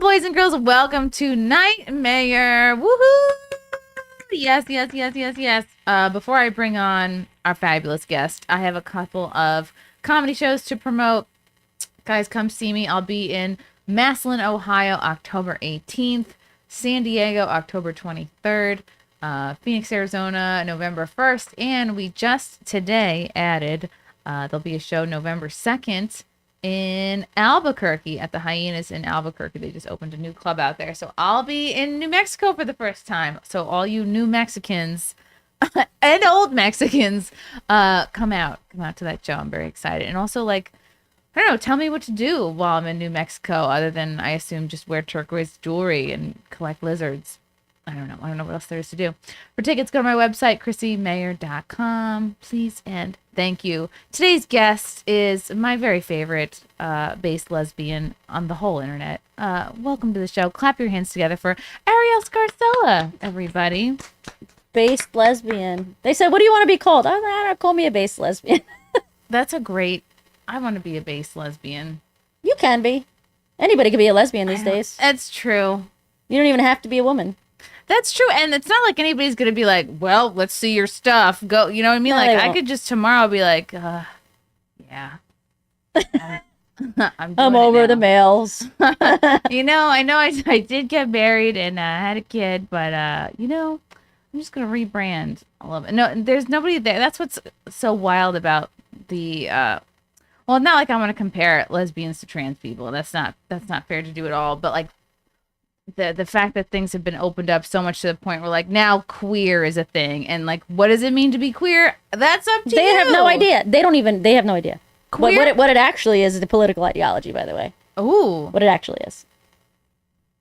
boys and girls, welcome to NightMayr. Woohoo! Yes. Before I bring on our fabulous guest, I have a couple of comedy shows to promote. Guys, come see me. I'll be in Massillon, Ohio, October 18th, San Diego, October 23rd, Phoenix, Arizona, November 1st, and we just today added, there'll be a show November 2nd in Albuquerque at the Hyenas in Albuquerque. They just opened a new club out there. So I'll be in New Mexico for the first time. So all you new Mexicans and old Mexicans, come out to that show. I'm very excited. And also, like, I don't know, tell me what to do while I'm in New Mexico other than, I assume, just wear turquoise jewelry and collect lizards. I don't know what else there is to do. For tickets, go to my website, ChrissieMayr.com. Please and thank you. Today's guest is my very favorite based lesbian on the whole internet. Welcome to the show. Clap your hands together for Arielle Scarcella, everybody. Based lesbian. They said, what do you want to be called? I don't call me a based lesbian. That's a great... I want to be a based lesbian. You can be. Anybody can be a lesbian these days. That's true. You don't even have to be a woman. That's true, and it's not like anybody's gonna be like, well, let's see your stuff. Go, you know what I mean? No, like, I could just tomorrow be like, yeah. I'm over the males. You know, I did get married and had a kid, but, you know, I'm just gonna rebrand all of it. No, there's nobody there. That's what's so wild about the, well, not like I want to compare lesbians to trans people. That's not fair to do at all, but, like, the fact that things have been opened up so much to the point where, like, now queer is a thing, and, like, what does it mean to be queer? That's up to you. They have no idea. They have no idea. Queer? What it actually is the political ideology, by the way. Ooh. What it actually is.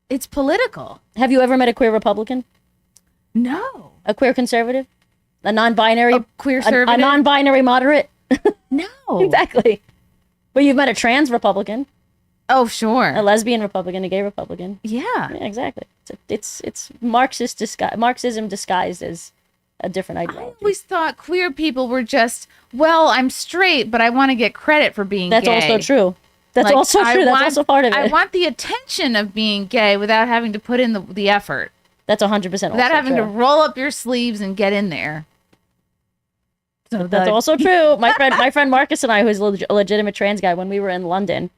It's political. Have you ever met a queer Republican? No. A queer conservative? A non-binary? A queer conservative? A non-binary moderate? No. Exactly. But you've met a trans Republican. Oh, sure. A lesbian Republican, a gay Republican. Yeah. Exactly. It's Marxism disguised as a different ideology. I always thought queer people were just, well, I'm straight, but I want to get credit for being That's gay. also true. That's also true. That's also part of it. I want the attention of being gay without having to put in the effort. That's 100% also without having true. to roll up your sleeves and get in there. So that's also true. My friend Marcus and I, who's a legitimate trans guy, when we were in London,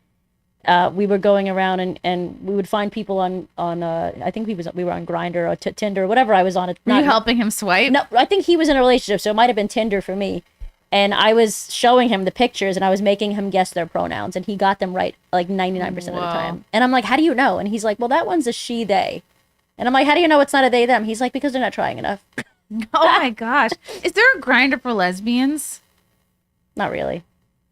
we were going around and we would find people on I think we were on Grindr or Tinder or whatever I was on. Were you helping him swipe? No, I think he was in a relationship, so it might have been Tinder for me. And I was showing him the pictures and I was making him guess their pronouns, and he got them right like 99% of the time. And I'm like, how do you know? And he's like, well, that one's a she, they. And I'm like, how do you know it's not a they, them? He's like, because they're not trying enough. Oh my gosh. Is there a Grindr for lesbians? Not really.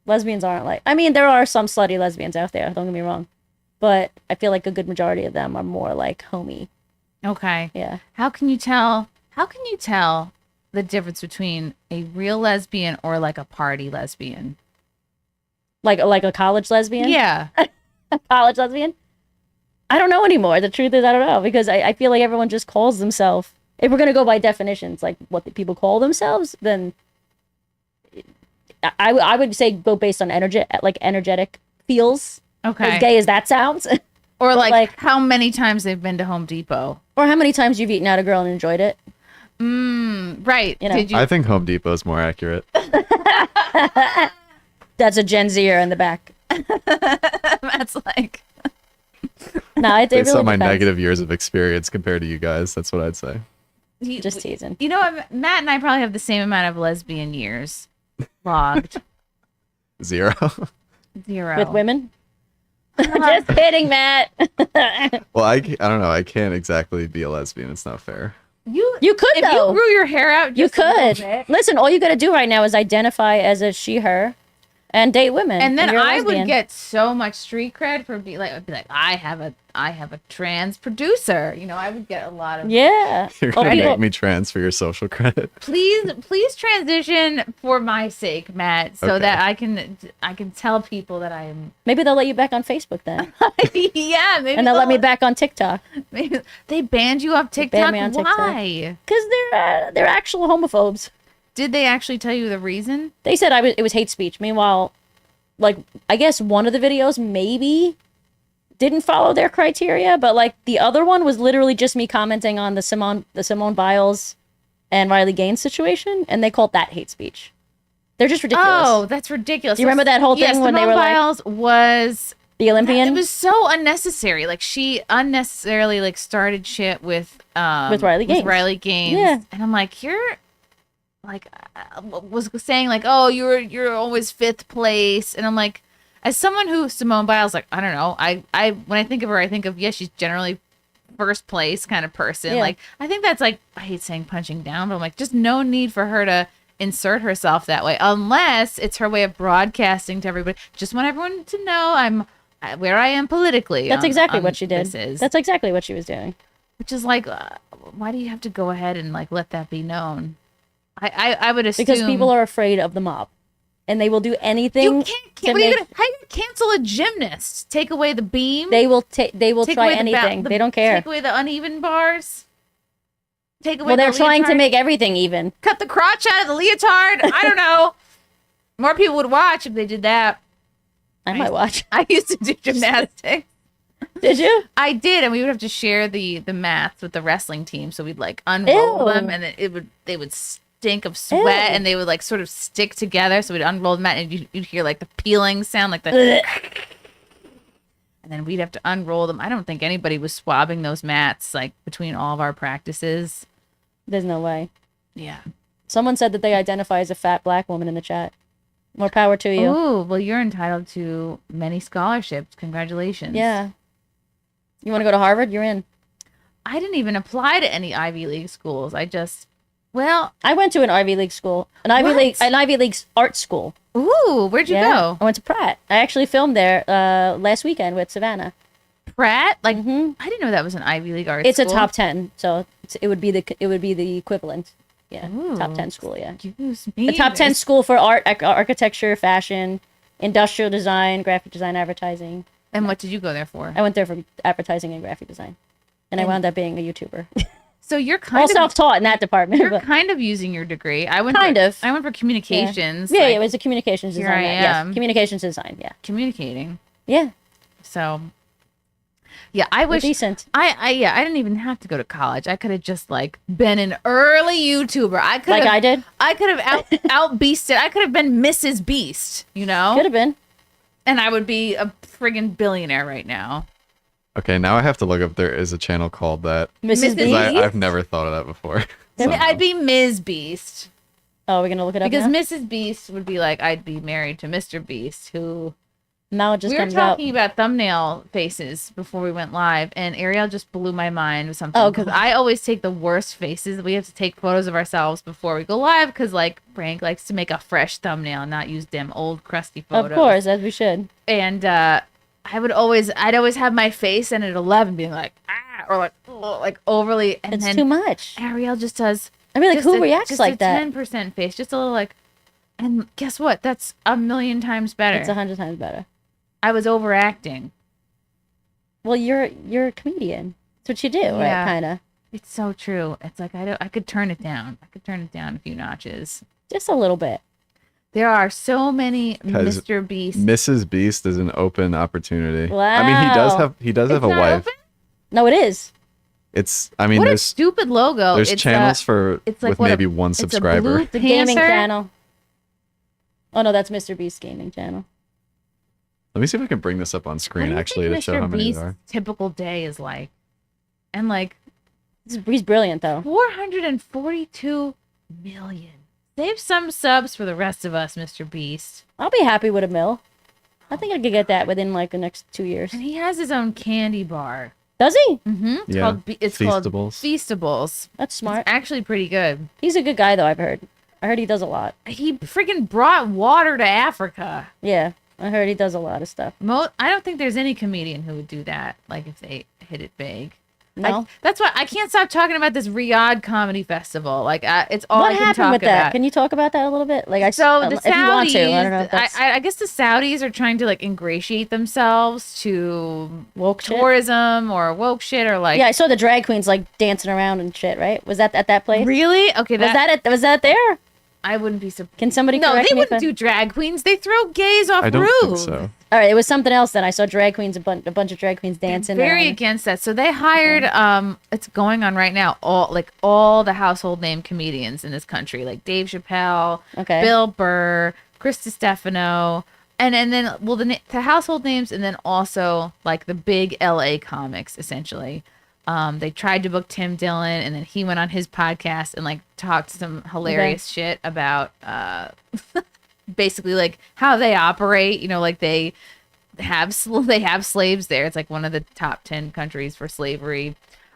Lesbians aren't like... I mean, there are some slutty lesbians out there, don't get me wrong. But I feel like a good majority of them are more like homey. Okay. Yeah. How can you tell the difference between a real lesbian or like a party lesbian? Like a college lesbian? Yeah. A college lesbian? I don't know anymore. The truth is, I don't know. Because I feel like everyone just calls themselves... If we're going to go by definitions, like what the people call themselves, then... I would say go based on energetic feels. Okay. As gay as that sounds. Or like how many times they've been to Home Depot. Or how many times you've eaten out a girl and enjoyed it. Right. You know? I think Home Depot is more accurate. That's a Gen Zer in the back. That's like... No, it Based really on my depends. negative years of experience compared to you guys, that's what I'd say. Just teasing. You know what? Matt and I probably have the same amount of lesbian years logged. 0. 0. With women? Just kidding, Matt. Well, I don't know. I can't exactly be a lesbian. It's not fair. You could, if though. you grew your hair out You just a little could. bit, Listen, all you got to do right now is identify as a she, her, and date women. and then you're a I would lesbian. get so much street cred for I'd be like, I have a trans producer. You know, I would get a lot of... Yeah. You're Oh, gonna people- make me trans for your social credit. Please transition for my sake, Matt, so Okay. that I can tell people that I'm... Maybe they'll let you back on Facebook then. Yeah, maybe And they'll let me back on TikTok. Maybe they banned you off TikTok. banned me on TikTok. Why? Because they're actual homophobes. Did they actually tell you the reason? They said it was hate speech. Meanwhile, like, I guess one of the videos maybe didn't follow their criteria, but like the other one was literally just me commenting on the Simone Biles and Riley Gaines situation, and they called that hate speech. They're just ridiculous. Oh, that's ridiculous. Do you remember that whole thing when they were Biles was the Olympian? It was so unnecessary. Like she unnecessarily like started shit with Riley Gaines. Yeah, and I'm like, you're like was saying like, oh, you're always 5th place, and I'm like, as someone who Simone Biles, like, I don't know, I when I think of her, I think of she's generally 1st place kind of person. Yeah. Like I think that's like, I hate saying punching down, but I'm like, just no need for her to insert herself that way unless it's her way of broadcasting to everybody. Just want everyone to know I'm where I am politically. That's exactly what she did. That's exactly what she was doing. Which is like, why do you have to go ahead and like let that be known? I would assume because people are afraid of the mob, and they will do anything. You can't. How you gonna cancel a gymnast? Take away the beam? They will try anything. They don't care. Take away the uneven bars. Take away. Well, they're trying to make everything even. Cut the crotch out of the leotard. I don't know. More people would watch if they did that. I might watch. I used to do gymnastics. Did you? I did, and we would have to share the mats with the wrestling team. So we'd like unroll them, and then they would stink of sweat, and they would like sort of stick together. So we'd unroll the mat, and you'd hear like the peeling sound, like the. And then we'd have to unroll them. I don't think anybody was swabbing those mats like between all of our practices. There's no way. Yeah. Someone said that they identify as a fat black woman in the chat. More power to you. Oh, well, you're entitled to many scholarships. Congratulations. Yeah. You want to go to Harvard? You're in. I didn't even apply to any Ivy League schools. I went to an Ivy League school, an Ivy League art school. Ooh, where'd you go? I went to Pratt. I actually filmed there last weekend with Savannah. Pratt? Like, I didn't know that was an Ivy League art school. It's a top 10, so it would be the equivalent. Yeah, Ooh, top 10 school. Yeah, excuse me. A top 10 school for art, architecture, fashion, industrial design, graphic design, advertising. And what did you go there for? I went there for advertising and graphic design, and I wound up being a YouTuber. So you're kind of self-taught in that department. You're kind of using your degree. I went for communications. Yeah, it was a communications design. Here I am. Yes, communications design. Yeah, communicating. Yeah. So. Yeah, I wish. Decent. I didn't even have to go to college. I could have just like been an early YouTuber. I did. I could have out beasted. I could have been Mrs. Beast. You know. Could have been. And I would be a friggin' billionaire right now. Okay, now I have to look up. There is a channel called that. Mrs. Beast. I've never thought of that before. I'd be Ms. Beast. Oh, we're gonna look it up because now? Mrs. Beast would be like, I'd be married to Mr. Beast, who. Now it just comes out. We were talking about thumbnail faces before we went live, and Arielle just blew my mind with something. Oh, because I always take the worst faces. We have to take photos of ourselves before we go live, because like Frank likes to make a fresh thumbnail and not use them old crusty photos. Of course, as we should. And I'd always have my face in at 11, being like or like overly. And it's then too much. Arielle just does. I mean, like who reacts like that? 10% face, just a little like. And guess what? That's 1,000,000 times better. It's 100 times better. I was overacting. Well, you're a comedian. That's what you do, right? Kind of. It's so true. It's like I could turn it down. I could turn it down a few notches. Just a little bit. There are so many Mr. Beast. Mrs. Beast is an open opportunity. Wow. I mean, he does have a wife. Open? No, it is. What a stupid logo. There's channels with maybe one subscriber. It's a gaming channel. Oh no, that's Mr. Beast's gaming channel. Let me see if I can bring this up on screen actually to show how many there are. Typical day is like, and like, he's brilliant though. 442 million. Save some subs for the rest of us, Mr. Beast. I'll be happy with $1 million. I think I could get that within like the next 2 years. And he has his own candy bar. Does he? Mm-hmm. It's called Feastables. That's smart. It's actually pretty good. He's a good guy though. I heard he does a lot. He freaking brought water to Africa. Yeah. I heard he does a lot of stuff. I don't think there's any comedian who would do that, like if they hit it big. No. That's why I can't stop talking about this Riyadh Comedy Festival. Like, it's all what I can happened talk with that? about. Can you talk about that a little bit? Like, the Saudis, if you want to, I don't know. I guess the Saudis are trying to like ingratiate themselves to woke tourism or woke shit or like. Yeah, I saw the drag queens like dancing around and shit. Right? Was that at that place? Really? Okay. Was that there? I wouldn't be surprised. Can somebody? No, correct they me wouldn't do drag queens. They throw gays off roofs. I don't think so. All right, it was something else then. I saw drag queens, a bunch of drag queens dancing. Very against that. So they hired it's going on right now, all the household name comedians in this country, like Dave Chappelle, Okay. Bill Burr, Chris Stefano, and then the household names, and then also like the big LA comics essentially. They tried to book Tim Dillon, and then he went on his podcast and like talked some hilarious shit about basically like how they operate, you know, like they have slaves there. It's like one of the top 10 countries for slavery.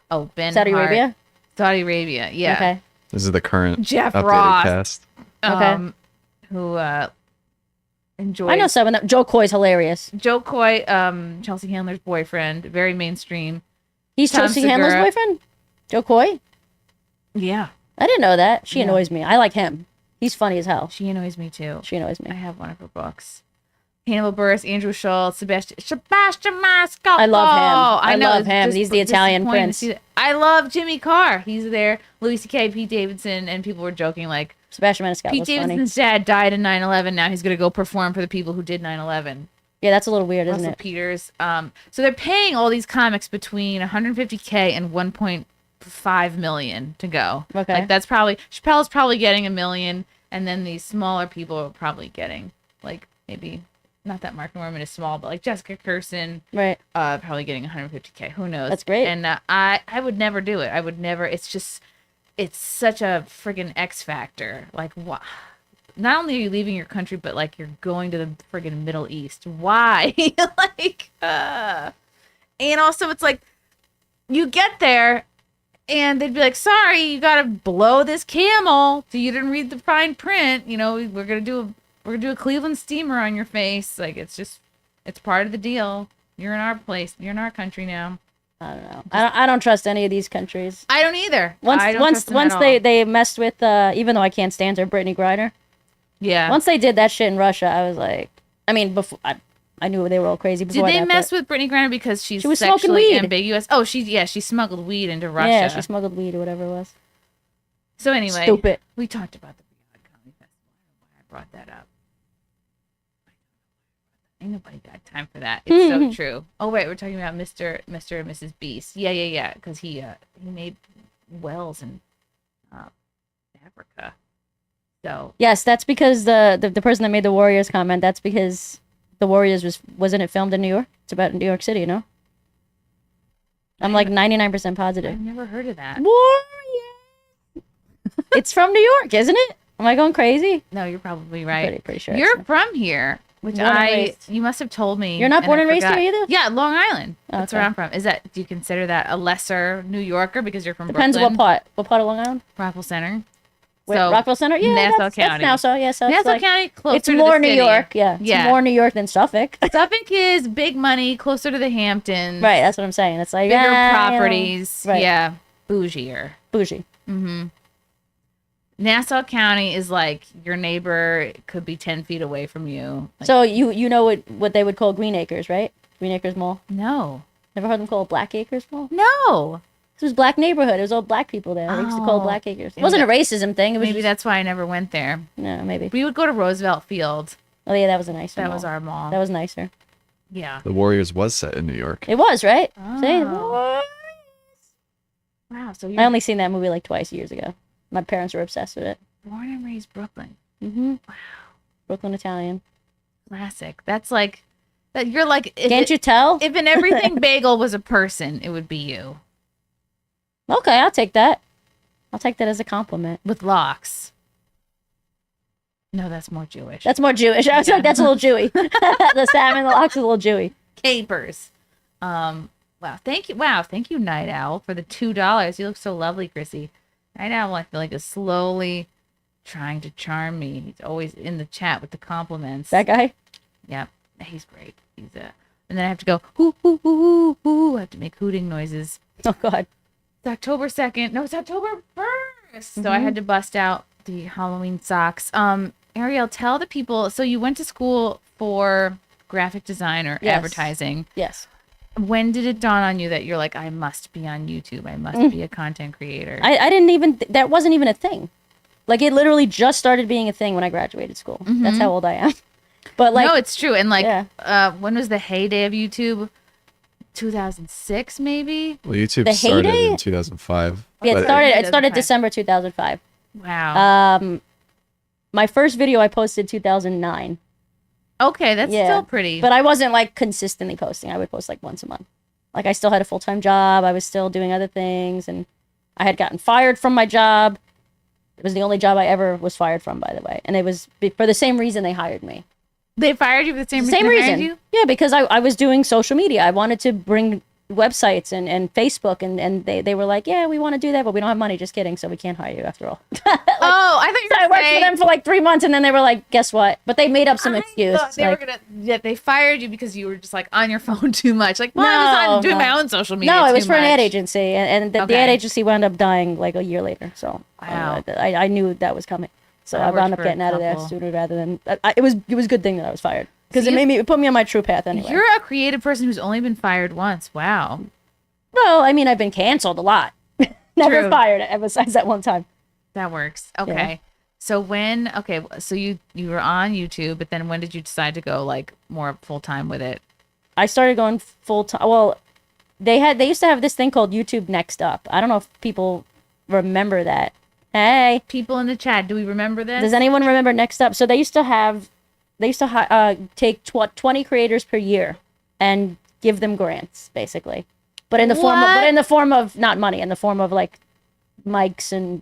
Oh, Ben Saudi Hart. Arabia? Saudi Arabia, yeah. Okay. This is the current Jeff updated Ross. cast. Okay. Who enjoys. I know some of them. Joe Coy's hilarious. Joe Coy, Chelsea Handler's boyfriend, very mainstream. He's Tom Chelsea Handler's Segura. boyfriend? Joe Coy? Yeah, I didn't know that. She Yeah. annoys me. I like him. He's funny as hell. she annoys me too. She annoys I me. have one of her books. Hannibal Buress, Andrew Schultz, Sebastian Maniscalco. I love him. I know, love it's him. just He's the Italian disappointing to prince. see that. I love Jimmy Carr. He's there. Louis C.K., Pete Davidson, and people were joking like Sebastian Maniscalco Pete was funny. Davidson's dad died in 9/11. Now he's gonna go perform for the people who did 9/11. Yeah, that's a little weird, isn't Russell it? Peters. So they're paying all these comics between 150K and 1.5 million to go. Okay. Like that's probably Chappelle's probably getting $1 million, and then these smaller people are probably getting like maybe not that Mark Norman is small, but like Jessica Kirsten, Right. probably getting 150K. Who knows? That's great. And I would never do it. I would never. It's such a friggin' X factor. Like what? Not only are you leaving your country, but like you're going to the friggin' Middle East. Why? And also it's like you get there and they'd be like, sorry, you gotta blow this camel. So you didn't read the fine print. You know, we're gonna do a Cleveland steamer on your face. Like it's part of the deal. You're in our place. You're in our country now. I don't know. I don't trust any of these countries. I don't either. Once I don't once trust them once at they all. they messed with even though I can't stand her, Brittany Griner. Yeah. Once they did that shit in Russia, I was like, I mean, before I knew they were all crazy Did before they that, mess but- with Brittany Griner because she's She was smoking sexually weed. ambiguous? Oh, she smuggled weed into Russia. Yeah, she smuggled weed or whatever it was. So anyway, Stupid. we talked about the Beyond Comedy Festival. I don't know why I brought that up. Ain't nobody got time for that. It's so true. Oh wait, we're talking about Mr. and Mrs. Beast. Yeah, because he made wells in Africa. So Yes, that's because the person that made the Warriors comment. That's because the Warriors wasn't it filmed in New York? It's about New York City, no? I'm like 99% positive. I've never heard of that. Warriors. It's from New York, isn't it? Am I going crazy? No, you're probably right. Pretty sure. You're it's from here, which Born and raised. you must have told me. You're not born I and raised forgot. here either? Yeah, Long Island. That's where Okay. I'm from. Do you consider that a lesser New Yorker because you're from Depends Brooklyn? what part. What part of Long Island? Rockville Center. Wait, So, Rockville Center? Yeah, Nassau that's County. Nassau, yeah. So it's Nassau like, County, closer it's to more the New city. York, yeah. It's Yeah. more New York than Suffolk. Suffolk is big money, closer to the Hamptons. Right, that's what I'm saying. It's like Bigger you know, properties. Right. Yeah, bougier. bougie. Nassau County is like your neighbor could be 10 feet away from you. Like, So you know what they would call Green Acres, right? Green Acres Mall. no. Never heard them call it Black Acres Mall? No. It was black neighborhood. It was all black people there. They used to call it Oh. Black Acres. It Maybe wasn't a that- racism thing. It was Maybe just, that's why I never went there. no, maybe. We would go to Roosevelt Field. Oh yeah, that was a nicer That mall. was our mall. That was nicer. Yeah. The Warriors was set in New York. It was, right? See? Oh. Wow. So I you're only seen that movie like twice years ago. My parents were obsessed with it. born and raised Brooklyn. Mm-hmm. Wow. Brooklyn Italian. Classic. That's like that. You're like Can't you tell? if an everything bagel was a person, it would be you Okay, I'll take that. I'll take that as a compliment. with locks. No, that's more Jewish. That's more Jewish. I was like, that's a little Jewy. The salmon, the locks, is a little Jewy. capers. Wow. Thank you. Wow. Thank you, Night Owl, for the $2. You look so lovely, Chrissy. Night Owl, I feel like is slowly trying to charm me. He's always in the chat with the compliments. That guy? Yep. He's great. He's and then I have to go hoo hoo hoo hoo hoo. I have to make hooting noises. Oh God. It's October 2nd. No, it's October 1st. So I had to bust out the Halloween socks. Arielle, tell the people. So you went to school for graphic design or Yes. advertising. Yes. When did it dawn on you that you're like, I must be on YouTube. I must be a content creator. I didn't even, that wasn't even a thing. Like it literally just started being a thing when I graduated school. That's how old I am. But like, no, it's true. And like, Yeah. when was the heyday of YouTube? 2006, maybe. Well, YouTube The started heyday? in 2005. yeah, but it started 2005. December 2005. Wow. My first video I posted 2009. Okay, that's Yeah. still pretty. But I wasn't like consistently posting. I would post like once a month. Like I still had a full-time job. I was still doing other things, and I had gotten fired from my job. It was the only job I ever was fired from, by the way. And it was for the same reason they hired me. they fired you for the same Same reason. they hired reason. you? Yeah, because I was doing social media. I wanted to bring websites and Facebook, and they were like, yeah, we want to do that, but we don't have money. Just kidding. So we can't hire you after all. Oh, I thought you I were worked for saying. them for like 3 months, and then they were like, guess what? But they made up some excuse. They were like, gonna. Yeah, they fired you because you were just like on your phone too much. Like, well, I was on doing No. my own social media. no, it was too for an ad much. agency, and the Okay. ad agency wound up dying like a year later. So Wow. I knew that was coming. So I I worked wound up for a getting out of there couple. sooner rather than it was a good thing that I was fired because So it put me on my true path anyway. You're a creative person who's only been fired once. Wow. Well, I mean, I've been canceled a lot, never True. fired besides that one time. That works. Okay. So so you were on YouTube, but then when did you decide to go like more full time with it? I started going full time. Well, they used to have this thing called YouTube Next Up. I don't know if people remember that. Hey, People in the chat, do we remember this? does anyone remember Next Up? So they used to take 20 creators per year and give them grants, basically, but in the form of not money, in the form of like mics and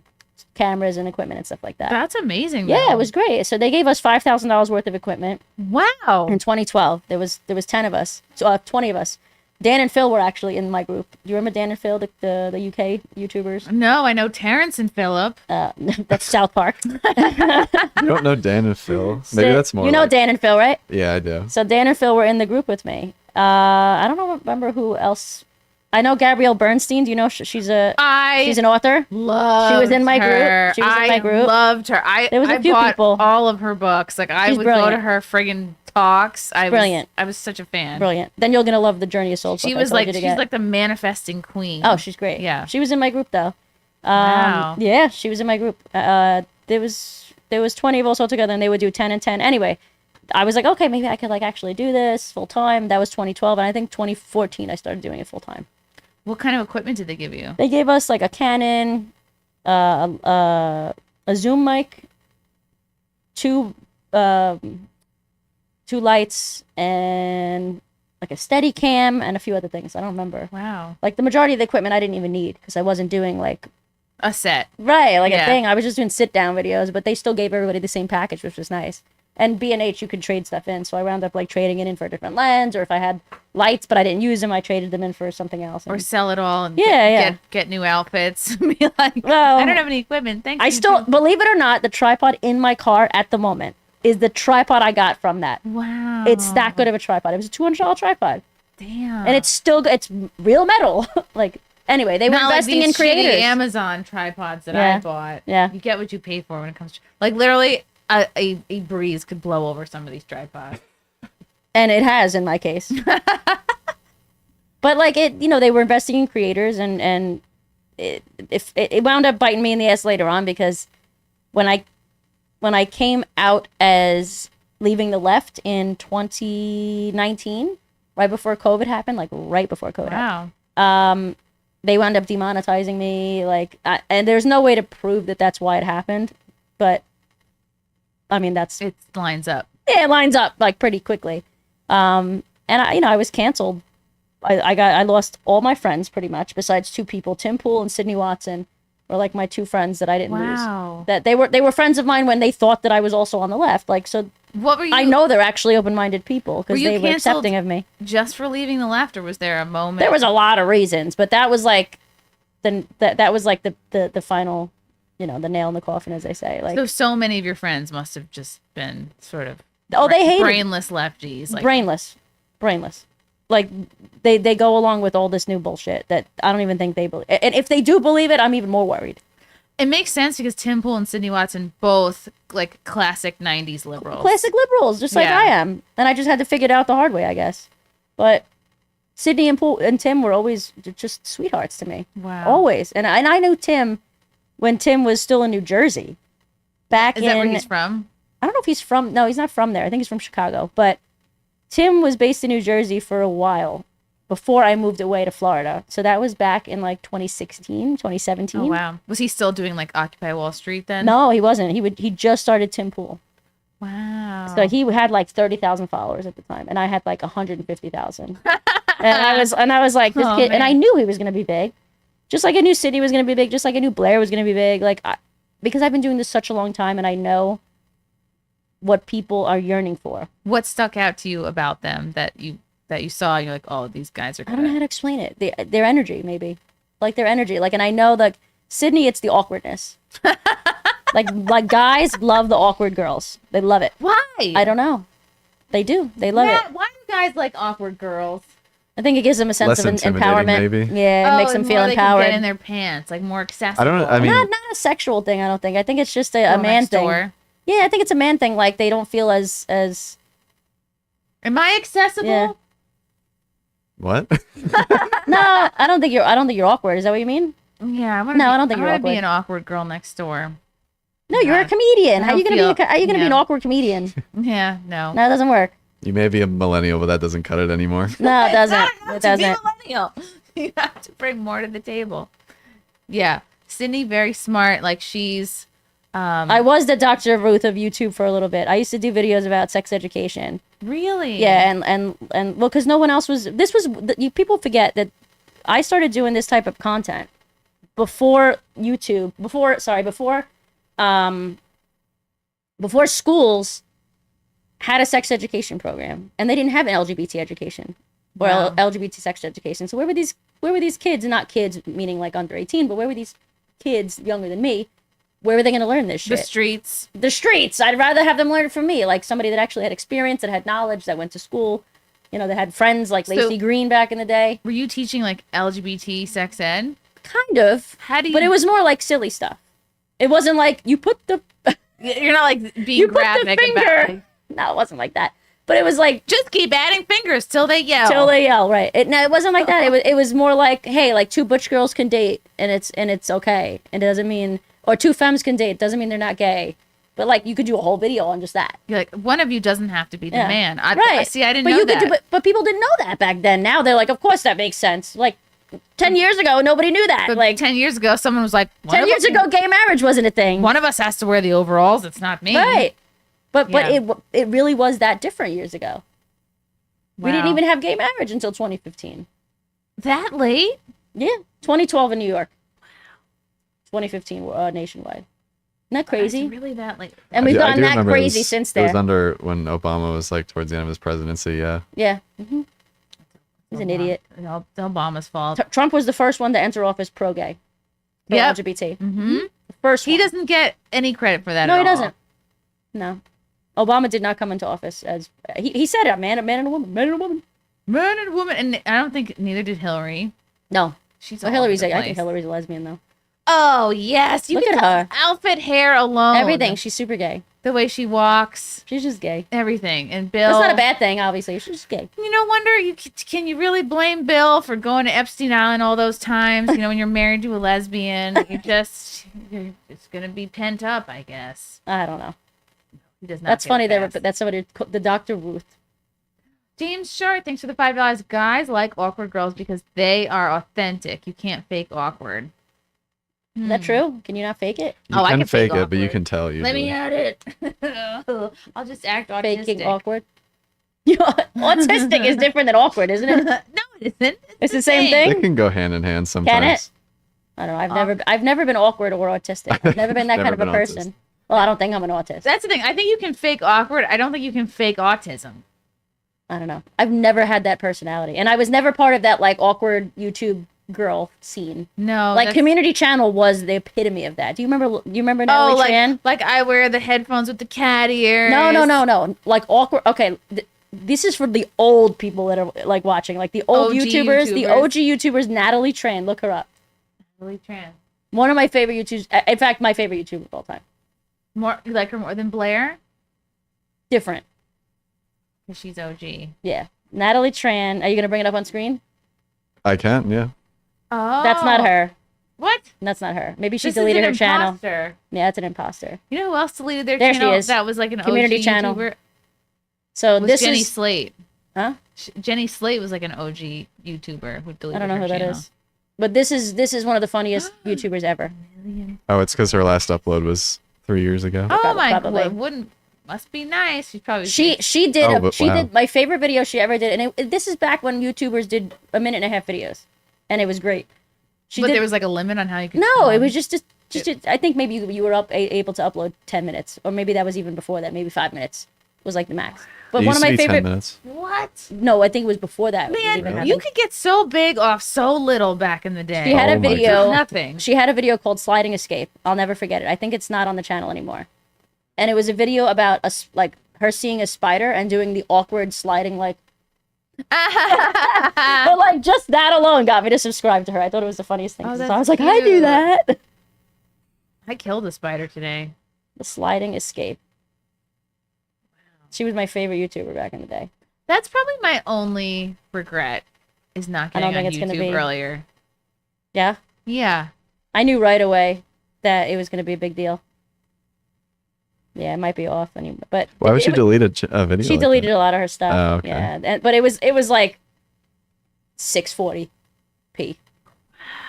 cameras and equipment and stuff like that. That's amazing. Yeah, though. it was great. So they gave us $5,000 worth of equipment Wow. in 2012. There was 10 of us, so 20 of us. Dan and Phil were actually in my group. Do you remember Dan and Phil, the UK YouTubers? No, I know Terrence and Philip. That's South Park. You don't know Dan and Phil? Maybe that's more. You know like- Dan and Phil, right? Yeah, I do. So Dan and Phil were in the group with me. I don't remember who else. I know Gabrielle Bernstein. Do you know she's an author? Loved She was in my group. her. She was in my group. Loved her. There was a I few bought people. all of her books. Like I She's would go to brilliant. her friggin' talks. Brilliant. I was such a fan. Brilliant. Then you're gonna love the Journey of Souls. She book I was told like you to she's get. like the manifesting queen. Oh, she's great. Yeah. She was in my group though. Wow. Yeah, she was in my group. There was 20 of us all together, and they would do 10 and 10. Anyway, I was like, okay, maybe I could like actually do this full time. That was 2012, and I think 2014 I started doing it full time. What kind of equipment did they give you? They gave us like a Canon, a Zoom mic, two lights, and like a steady cam and a few other things. I don't remember. Wow. Like the majority of the equipment I didn't even need because I wasn't doing like A set. a Yeah. thing. I was just doing sit down videos, but they still gave everybody the same package, which was nice. And B&H, you could trade stuff in, so I wound up like trading it in for a different lens, or if I had lights but I didn't use them, I traded them in for something else. Or And sell it all and Yeah, get new outfits. Be like, Well, I don't have any equipment. Thanks. I still, believe it or not, the tripod in my car at the moment is the tripod I got from that. Wow. It's that good of a tripod. It was a $200 tripod, Damn. and it's real metal. Like anyway, they were not like investing these in creators. shitty Amazon tripods that Yeah. I bought. Yeah. You get what you pay for when it comes to like literally a breeze could blow over some of these tripods. And it has in my case. But like they were investing in creators, and it wound up biting me in the ass later on, because when I came out as leaving the left in 2019, right before COVID happened, Wow. they wound up demonetizing me, and there's no way to prove that that's why it happened, but I mean It lines up. it lines up like pretty quickly. And I was canceled. I lost all my friends pretty much, besides two people. Tim Pool and Sydney Watson were like my two friends that I didn't Wow. lose. That they were friends of mine when they thought that I was also on the left. Like, so What were you? I know they're actually open-minded people Were because you they were canceled accepting of me. just for leaving the left, or was there a moment? There was a lot of reasons, but that was like that was like the final, the nail in the coffin, as they say. Like, so many of your friends must have just been sort of they hated brainless lefties. Like, brainless. Like they go along with all this new bullshit that I don't even think they believe. And if they do believe it, I'm even more worried. it makes sense because Tim Pool and Sydney Watson both like classic '90s liberals. Classic liberals, just like Yeah. I am. And I just had to figure it out the hard way, I guess. But Sydney and Tim were always just sweethearts to me. Wow. Always. And I knew Tim when Tim was still in New Jersey. Is that where he's from? I don't know if he's from. No, he's not from there. I think he's from Chicago. But Tim was based in New Jersey for a while before I moved away to Florida. So that was back in like 2016, 2017. Oh wow. Was he still doing like Occupy Wall Street then? No, he wasn't. He just started Tim Pool. Wow. So he had like 30,000 followers at the time, and I had like 150,000. and I was like, this Oh, kid, and man. I knew he was gonna be big, just like I knew Sydney was gonna be big, just like I knew Blair was gonna be big. Like, because I've been doing this such a long time, and I know what people are yearning for. What stuck out to you about them that you saw? And you're like, oh, these guys are. I don't know how to explain it. Their energy, maybe, like their energy. Like, and I know like Sydney, it's the awkwardness. like guys love the awkward girls. They love it. Why? I don't know. They do. They love it. Why do guys like awkward girls? I think it gives them a sense Less of intimidating, empowerment. maybe. Yeah, it makes them and feel more empowered. They can get in their pants, like more accessible. I don't know. I mean, not a sexual thing. I don't think. I think it's just a Girl man next thing. door. Yeah, I think it's a man thing. Like they don't feel as Am I accessible? Yeah. what? No, I don't think you're awkward. Is that what you mean? Yeah. No, I don't think you're I want to be awkward. an awkward girl next door. No, you're a comedian. I How are you don't gonna feel- be an yeah. awkward comedian? Yeah. No. No, it doesn't work. You may be a millennial, but that doesn't cut it anymore. No, it doesn't. Have It to be doesn't. millennial. You have to bring more to the table. Yeah. Sydney, very smart. Like she's. I was the Dr. Ruth of YouTube for a little bit. I used to do videos about sex education. Really. Yeah, and well, because no one else was. This was people forget that I started doing this type of content before YouTube. Before schools had a sex education program, and they didn't have an LGBT education or Wow. LGBT sex education. So where were these kids? Not kids meaning like under 18, but where were these kids younger than me? Where were they going to learn this The shit? streets. The streets. I'd rather have them learn it from me, like somebody that actually had experience, that had knowledge, that went to school, that had friends like Lacey Green back in the day. Were you teaching like LGBT sex ed? Kind of. How do you? But it was more like silly stuff. It wasn't like you put the You're not like being you put the graphic finger. about. Like, No, it wasn't like that. But it was like just keep adding fingers till they yell. till they yell, right? It wasn't like that. It was more like, hey, like two butch girls can date, and it's okay. It doesn't mean, or two femmes can date. It doesn't mean they're not gay. But like you could do a whole video on just that. You're like, one of you doesn't have to be the Yeah. man. Right. See, I didn't but know you that. Could do, but people didn't know that back then. Now they're like, of course that makes sense. Like 10 years ago, nobody knew that. But like 10 years ago, someone was like, 10 years ago, gay marriage wasn't a thing. one of us has to wear the overalls. It's not me. Right. But Yeah. it really was that different years ago. We didn't Wow. even have gay marriage until 2015. that late. Yeah, 2012 in New York. 2015 nationwide. Isn't that crazy? It's really that late. And we've I gotten do that remember crazy it was, since It was then. under when Obama was like towards the end of his presidency. Yeah. Yeah. He's an idiot. It's Obama's fault. Trump was the first one to enter office pro-gay. Yep. LGBT. Mm-hmm. The first He one. doesn't get any credit for that. No, at he all. doesn't. No. Obama did not come into office as... He said it, man and a woman. Man and a woman. Man and woman, and I don't think neither did Hillary. No. She's Well, all Hillary's... over the I think place. Hillary's a lesbian, though. Oh yes, you Look can at tell her. outfit, hair alone, Everything. She's super gay. the way she walks, She's just gay. everything. And Bill, That's not a bad thing, obviously. She's just gay. You know, wonder can you really blame Bill for going to Epstein Island all those times? You know, when you're married to a lesbian, you're just gonna be pent up, I guess. I don't know. He does not. That's get funny. a pass. That's somebody... The Dr. Ruth. James Short, thanks for the $5. Guys like awkward girls because they are authentic. You can't fake awkward. Is that true? Can you not fake it? You Oh, I can can fake fake it, but you awkward. can tell usually. Let me at it. I'll just act autistic. Faking awkward? Autistic is different than awkward, isn't it? No, it isn't. It's the same thing? They can go hand in hand sometimes. I don't know. I've never been awkward or autistic. I've never been that Never kind of a been person. Well, I don't think I'm an autist. That's the thing. I think you can fake awkward. I don't think you can fake autism. I don't know. I've never had that personality, and I was never part of that like awkward YouTube girl scene. No, Like that's- Community Channel was the epitome of that. Do you remember? You remember Oh, Natalie Tran? like I wear the headphones with the cat ears. No. Like awkward. Okay, this is for the old people that are like watching, like the old OG YouTubers, the YouTubers. OG YouTubers. Natalie Tran, look her up. Natalie Tran. One of my favorite YouTubers. In fact, my favorite YouTuber of all time. More you like her more than Blair Different. because she's OG. Yeah. Natalie Tran. Are you gonna bring it up on screen? I can, yeah. Oh, That's not her. What? That's not her. Maybe she This deleted is her an channel. imposter. Yeah, it's an imposter. You know who else deleted their There she channel? is. That was like an Community OG channel. YouTuber. So Was this Jenny is Slate. huh? Jenny Slate was like an OG YouTuber who deleted I don't know her who that channel. is. But this is one of the funniest YouTubers ever. Oh, it's because her last upload was 3 years ago. Oh my Probably. god! Wouldn't must be nice. She's probably She did Oh, but she wow. did my favorite video she ever did, and this is back when YouTubers did a minute and a half videos, and it was great. She but did, there was like a limit on how you could. no, it was just I think maybe you were able to upload 10 minutes, or maybe that was even before that. Maybe 5 minutes was like the max. But It one used of to my be 10 favorite. minutes. What? No, I think it was before that. was even Man, happening. you could get so big off so little back in the day. She had Oh a my video. Nothing. She had a video called "Sliding Escape." I'll never forget it. I think it's not on the channel anymore. And it was a video about like her seeing a spider and doing the awkward sliding like. But like just that alone got me to subscribe to her. I thought it was the funniest thing. Oh, So that's I was like, I do cute. that. I killed a spider today. The Sliding Escape. She was my favorite YouTuber back in the day. That's probably my only regret is not I getting don't think on it's gonna YouTube be. earlier. Yeah, Yeah. I knew right away that it was going to be a big deal. Yeah, it might be off anymore, but Why would she it, delete a video? She like deleted that? a lot of her stuff. Oh, okay. Yeah, but it was like 640p.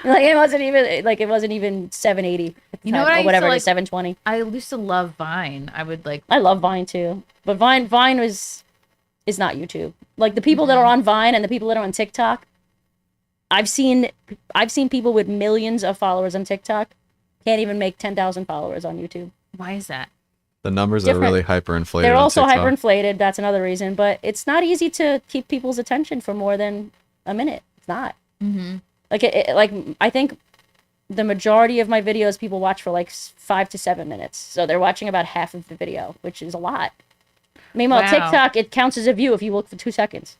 Like it wasn't even 780. At the You know time, what I or used whatever to it like? is, 720. I used to love Vine. I would like. I love Vine too, but Vine is not YouTube. Like the people that are on Vine and the people that are on TikTok, I've seen people with millions of followers on TikTok can't even make 10,000 followers on YouTube. Why is that? The numbers Different. are really hyperinflated. They're on also TikTok. hyperinflated. That's another reason, but it's not easy to keep people's attention for more than a minute. It's not. Mm-hmm. Like I think the majority of my videos people watch for like 5 to 7 minutes, so they're watching about half of the video, which is a lot. Meanwhile, Wow. TikTok, it counts as a view if you look for 2 seconds.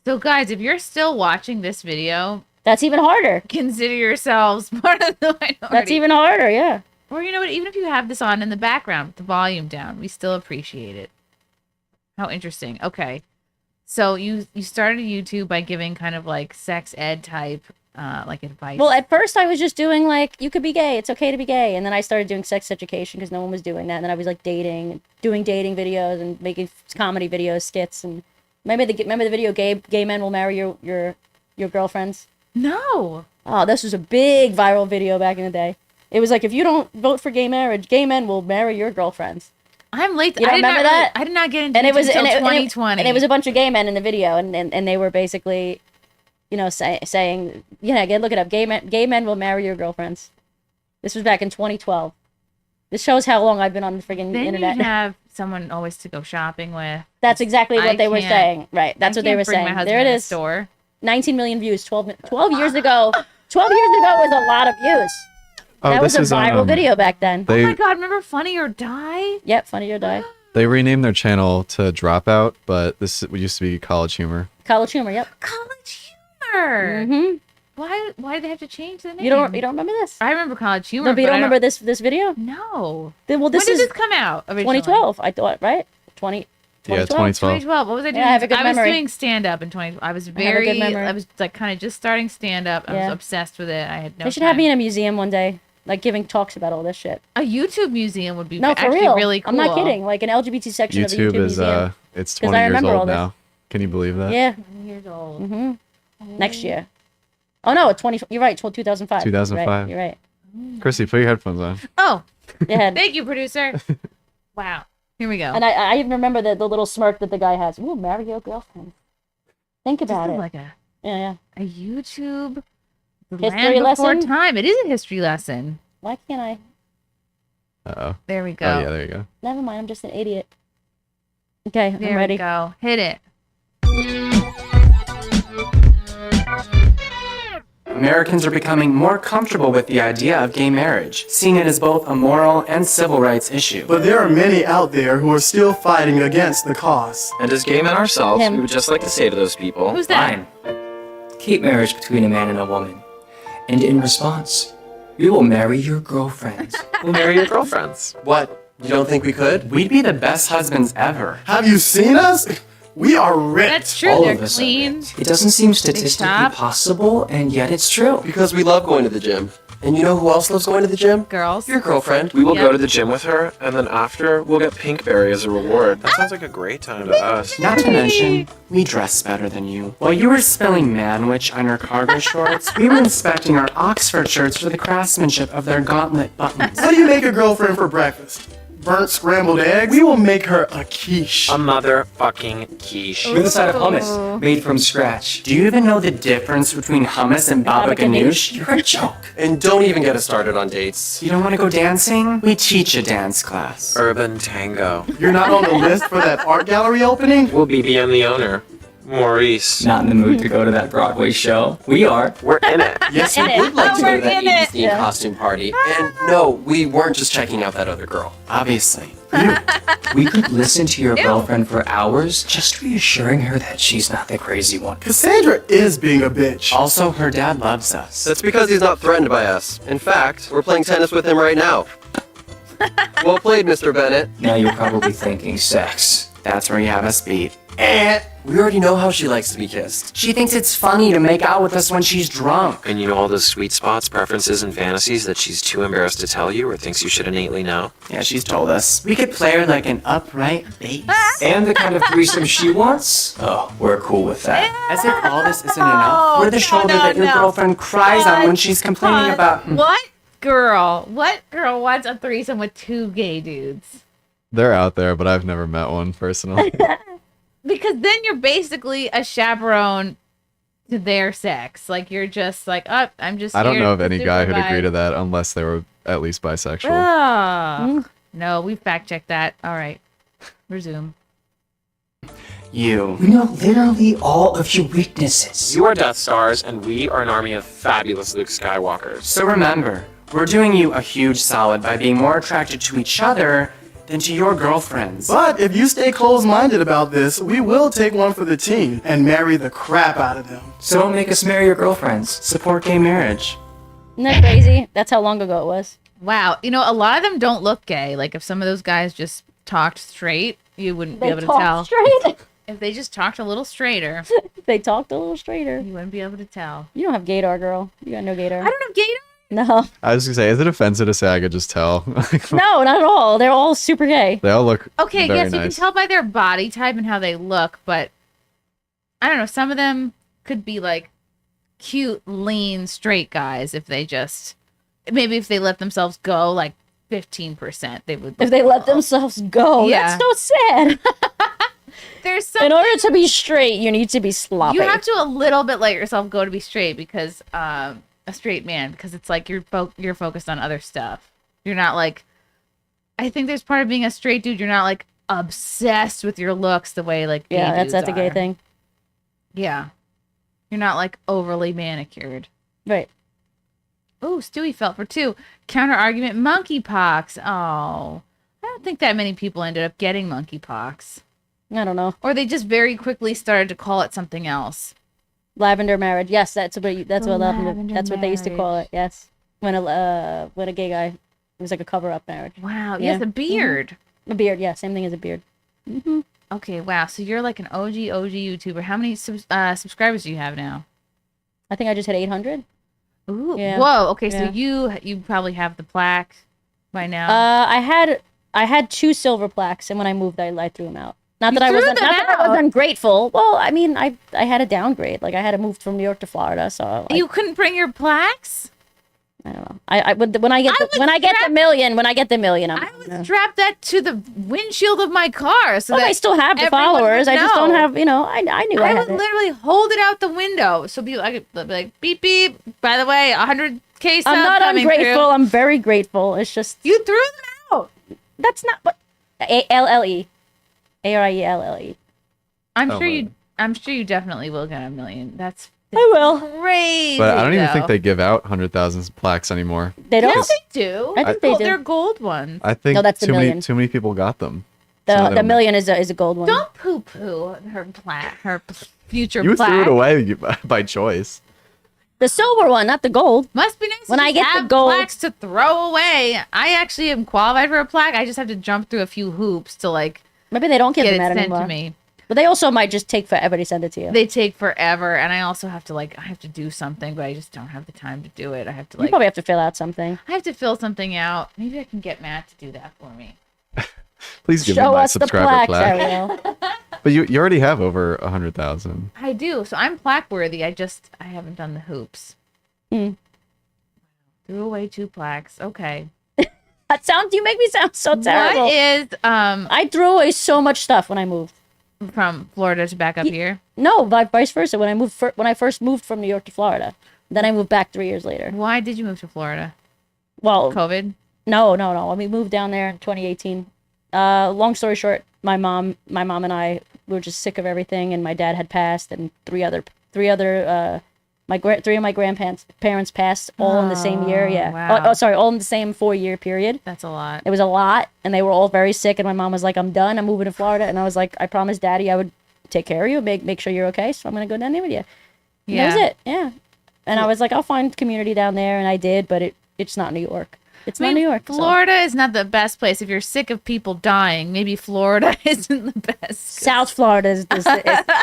So, guys, if you're still watching this video, That's even harder. consider yourselves part of the minority. That's even harder. Yeah. Or you know what? Even if you have this on in the background with the volume down, we still appreciate it. How interesting. Okay, so you started YouTube by giving kind of like sex ed type like advice. Well, at first I was just doing like, you could be gay, it's okay to be gay, and then I started doing sex education because no one was doing that, and then I was like doing dating videos and making comedy videos, skits, and remember the video gay men will marry your girlfriends. no. Oh, this was a big viral video back in the day. It was like, if you don't vote for gay marriage, gay men will marry your girlfriends. I'm late. You don't remember that? I did not get into And it YouTube was until and 2020. it was a bunch of gay men in the video, and they were basically, saying, again, look it up. Gay men will marry your girlfriends. This was back in 2012. This shows how long I've been on the friggin' Then internet. you have someone always to go shopping with. That's exactly what I they were can't- saying. Right. That's I what they can't were bring saying. My husband There it in the is. Store. 19 million views 12 years ago. 12 years ago was a lot of views. That was a viral video back then. They Oh my god! Remember Funny or Die? Yep, Funny or Die. they renamed their channel to Dropout, but this used to be College Humor. College Humor, yep. College Humor. Mm-hmm. Why did they have to change the name? You don't remember this? I remember College Humor. No, but you I don't remember this video? No. Well, this when is did this come out? Originally? 2012, I thought, right? 2012. 2012. 2012. What was I doing? Yeah, I have a good memory. was doing stand up in 2012. I was have a good memory. I was like kind of just starting stand up. I Yeah. was obsessed with it. I had no They should time. have me in a museum one day, like giving talks about all this shit. A YouTube museum would be No, for actually real. really cool. I'm not kidding. Like an LGBT section of the YouTube YouTube is museum. it's 'Cause 20 I years remember all old this. now. Can you believe that? Yeah. 10 years old. hmm Next year. Oh no, 20. You're right. 2005. 2005. Right, you're right. Chrissy, put your headphones on. Oh, Yeah. thank you, producer. Wow. Here we go. And I even remember the little smirk that the guy has. Ooh, marry your girlfriend. Think This about is it. like a Yeah. YouTube the History land before lesson? time. It is a history lesson. Why can't I? Uh-oh. There we go. Oh, yeah, there you go. Never mind. I'm just an idiot. Okay, There I'm ready. we go. Hit it. Americans are becoming more comfortable with the idea of gay marriage, seeing it as both a moral and civil rights issue. But there are many out there who are still fighting against the cause. And as gay men ourselves, Him. we would just like to say to those people, Who's that? fine. Keep marriage between a man and a woman. And in response, we will marry your girlfriends. We'll marry your girlfriends. What? You don't think we could? We'd be the best husbands ever. Have you seen us? We are ripped. That's true. All They're of us are clean. ripped. It doesn't seem statistically top. possible, and yet it's true. Because we love going to the gym. And you know who else loves going to the gym? Girls. Your girlfriend. We will Yep. go to the gym with her, and then after, we'll get Pinkberry as a reward. That sounds like a great time to us. Not to mention, we dress better than you. While you were spilling manwich on our cargo shorts, we were inspecting our Oxford shirts for the craftsmanship of their gauntlet buttons. What do you make a girlfriend for breakfast? Burnt scrambled eggs? We will make her a quiche. A motherfucking quiche. With a side of hummus made from scratch. Do you even know the difference between hummus and baba ganoush? You're a joke. And don't even get us started on dates. You don't want to go dancing? We teach a dance class. Urban tango. You're not on the list for that art gallery opening? We'll BBM the owner, Maurice. Not in the mood to go to that Broadway show. We are. We're in it. Yes, we In it. would like to go to We're that in it. 80s themed costume party. And no, we weren't just checking out that other girl. Obviously. We could listen to your girlfriend for hours, just reassuring her that she's not the crazy one. Cassandra is being a bitch. Also, her dad loves us. That's because he's not threatened by us. In fact, we're playing tennis with him right now. Well played, Mr. Bennett. Now you're probably thinking sex. That's where you have us beat. And we already know how she likes to be kissed. She thinks it's funny to make out with us when she's drunk. And you know all those sweet spots, preferences, and fantasies that she's too embarrassed to tell you or thinks you should innately know? Yeah, she's told us. We could play her like an upright bass. And the kind of threesome she wants? Oh, we're cool with that. As if all this isn't enough. We're the shoulder that your girlfriend cries on when she's complaining about. What girl wants a threesome with two gay dudes? They're out there, but I've never met one personally. Because then you're basically a chaperone to their sex. Like you're just like, oh, I'm just. I don't here know of to any guy who'd agree supervise. to that unless they were at least bisexual. Ugh. No, we fact checked that. All right, resume. You. We know literally all of your weaknesses. You are Death Stars, and we are an army of fabulous Luke Skywalkers. So remember, we're doing you a huge solid by being more attracted to each other than to your girlfriends. But if you stay closed-minded about this, we will take one for the team and marry the crap out of them. So don't make us marry your girlfriends. Support gay marriage. Isn't that crazy? That's how long ago it was. Wow, you know, a lot of them don't look gay. Like if some of those guys just talked straight, you wouldn't be able to tell. Straight. If they just talked a little straighter, They talked a little straighter. you wouldn't be able to tell. You don't have gaydar, girl. You got no gaydar. I don't have gaydar. No. I was gonna say, is it offensive to say I could just tell? No, not at all. They're all super gay. They all look Okay, very yes, you can nice. tell by their body type and how they look, but I don't know. Some of them could be like cute, lean, straight guys if they just maybe if they let themselves go like 15%, they would. If they let themselves go. Yeah. That's so sad. There's some. In order to be straight, you need to be sloppy. You have to a little bit let yourself go to be straight because a straight man because it's like you're focused on other stuff. You're not like. I think there's part of being a straight dude. You're not like obsessed with your looks the way like gay Yeah, dudes that's a gay are. thing. Yeah. You're not like overly manicured. Right. Oh, Stewie felt for two. Counter argument monkeypox. Oh. I don't think that many people ended up getting monkeypox. I don't know. Or they just very quickly started to call it something else. Lavender marriage. Yes, that's what Lavender that's what they used to call it. Yes. When a gay guy, it was like a cover-up marriage. Wow. Yeah. Yes, a beard. A beard, yeah, same thing as a beard. Okay, wow. So you're like an OG YouTuber. How many subscribers do you have now? I think I just hit 800. Ooh. Yeah. Whoa. Okay, so Yeah. you probably have the plaque by now. I had 2 silver plaques, and when I moved, I threw them out. Not that I threw wasn't them not that I out? was ungrateful. Well, I mean, I had a downgrade. Like I had to move from New York to Florida, so You couldn't bring your plaques? I don't know. I would when I get I the, would when I get the strap- million, I'm I would strap that to the windshield of my car so Oh, that I still have the everyone followers. would I just don't know. have, I knew I I had would it. literally hold it out the window so people I could be like beep beep. By the way, 100K sub I'm not coming ungrateful. through. I'm very grateful. It's just You threw them out. that's not what ALLE. ARIELLE. I'm Oh, sure my. I'm sure you definitely will get a million. That's I will. crazy. But I don't even though. think they give out 100,000 plaques anymore. They don't. Yes, they do. I think they do. They're gold ones. I think No, that's the too million. many people got them. So The they don't- million is a gold one. Don't poo poo her plaque, future You plaque. threw it away by choice. The silver one, not the gold. Must be nice When to I just get the have gold- plaques to throw away. I actually am qualified for a plaque. I just have to jump through a few hoops to like Maybe they don't give get them it out sent anymore. to me. But they also might just take forever to send it to you. They take forever, and I also have to I have to do something, but I just don't have the time to do it. I have to You probably have to fill out something. I have to fill something out. Maybe I can get Matt to do that for me. Please give me Show my us the subscriber plaques, plaque. Arielle. But you already have over 100,000. I do, so I'm plaque worthy. I haven't done the hoops. Mm. Threw away 2 plaques. Okay. You make me sound so terrible. What is I threw away so much stuff when I moved. from Florida to back up here? No, vice versa. When I first moved from New York to Florida, then I moved back 3 years later. Why did you move to Florida? Well, COVID? no. We moved down there in 2018. Long story short, my mom and I were just sick of everything, and my dad had passed, and three of my grandparents passed all in the same year. Yeah. Wow. All in the same 4-year period. That's a lot. It was a lot, and they were all very sick. And my mom was like, "I'm done. I'm moving to Florida." And I was like, "I promised Daddy I would take care of you, make sure you're okay. So I'm gonna go down there with you." And that was it. Yeah. And I was like, "I'll find community down there," and I did. But it's not New York. It's not New York. Florida is not the best place. If you're sick of people dying, maybe Florida isn't the best. South Florida is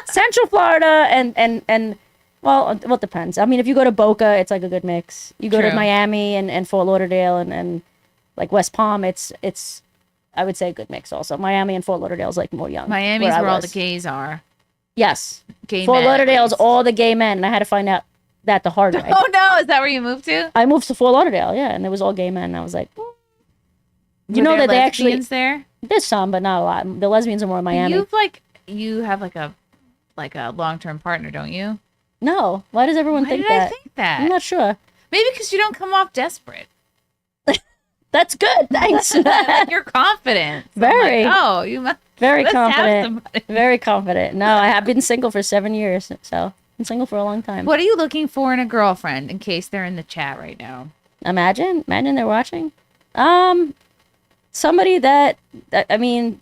Central Florida and well, it depends. I mean, if you go to Boca, it's like a good mix. You go to True. Miami and Fort Lauderdale and like West Palm, it's I would say a good mix also. Miami and Fort Lauderdale is like more young. Miami's I where all was. the gays are. Yes. Gay Fort men, at Lauderdale is least. all the gay men, and I had to find out that the hard way. Oh no, is that where you moved to? I moved to Fort Lauderdale, yeah, and it was all gay men. And I was like, you Were know there that they actually lesbians there? there's some, but not a lot. The lesbians are more in Miami. You have like a long-term partner, don't you? No, why does everyone Why think did that? I think that? I'm not sure. Maybe because you don't come off desperate. That's good. Thanks. Like you're confident. So I'm Very. like, oh, you must. Very let's have confident. somebody. Very confident. No, I have been single for 7 years, so I'm single for a long time. What are you looking for in a girlfriend? In case they're in the chat right now. Imagine they're watching. Somebody that I mean,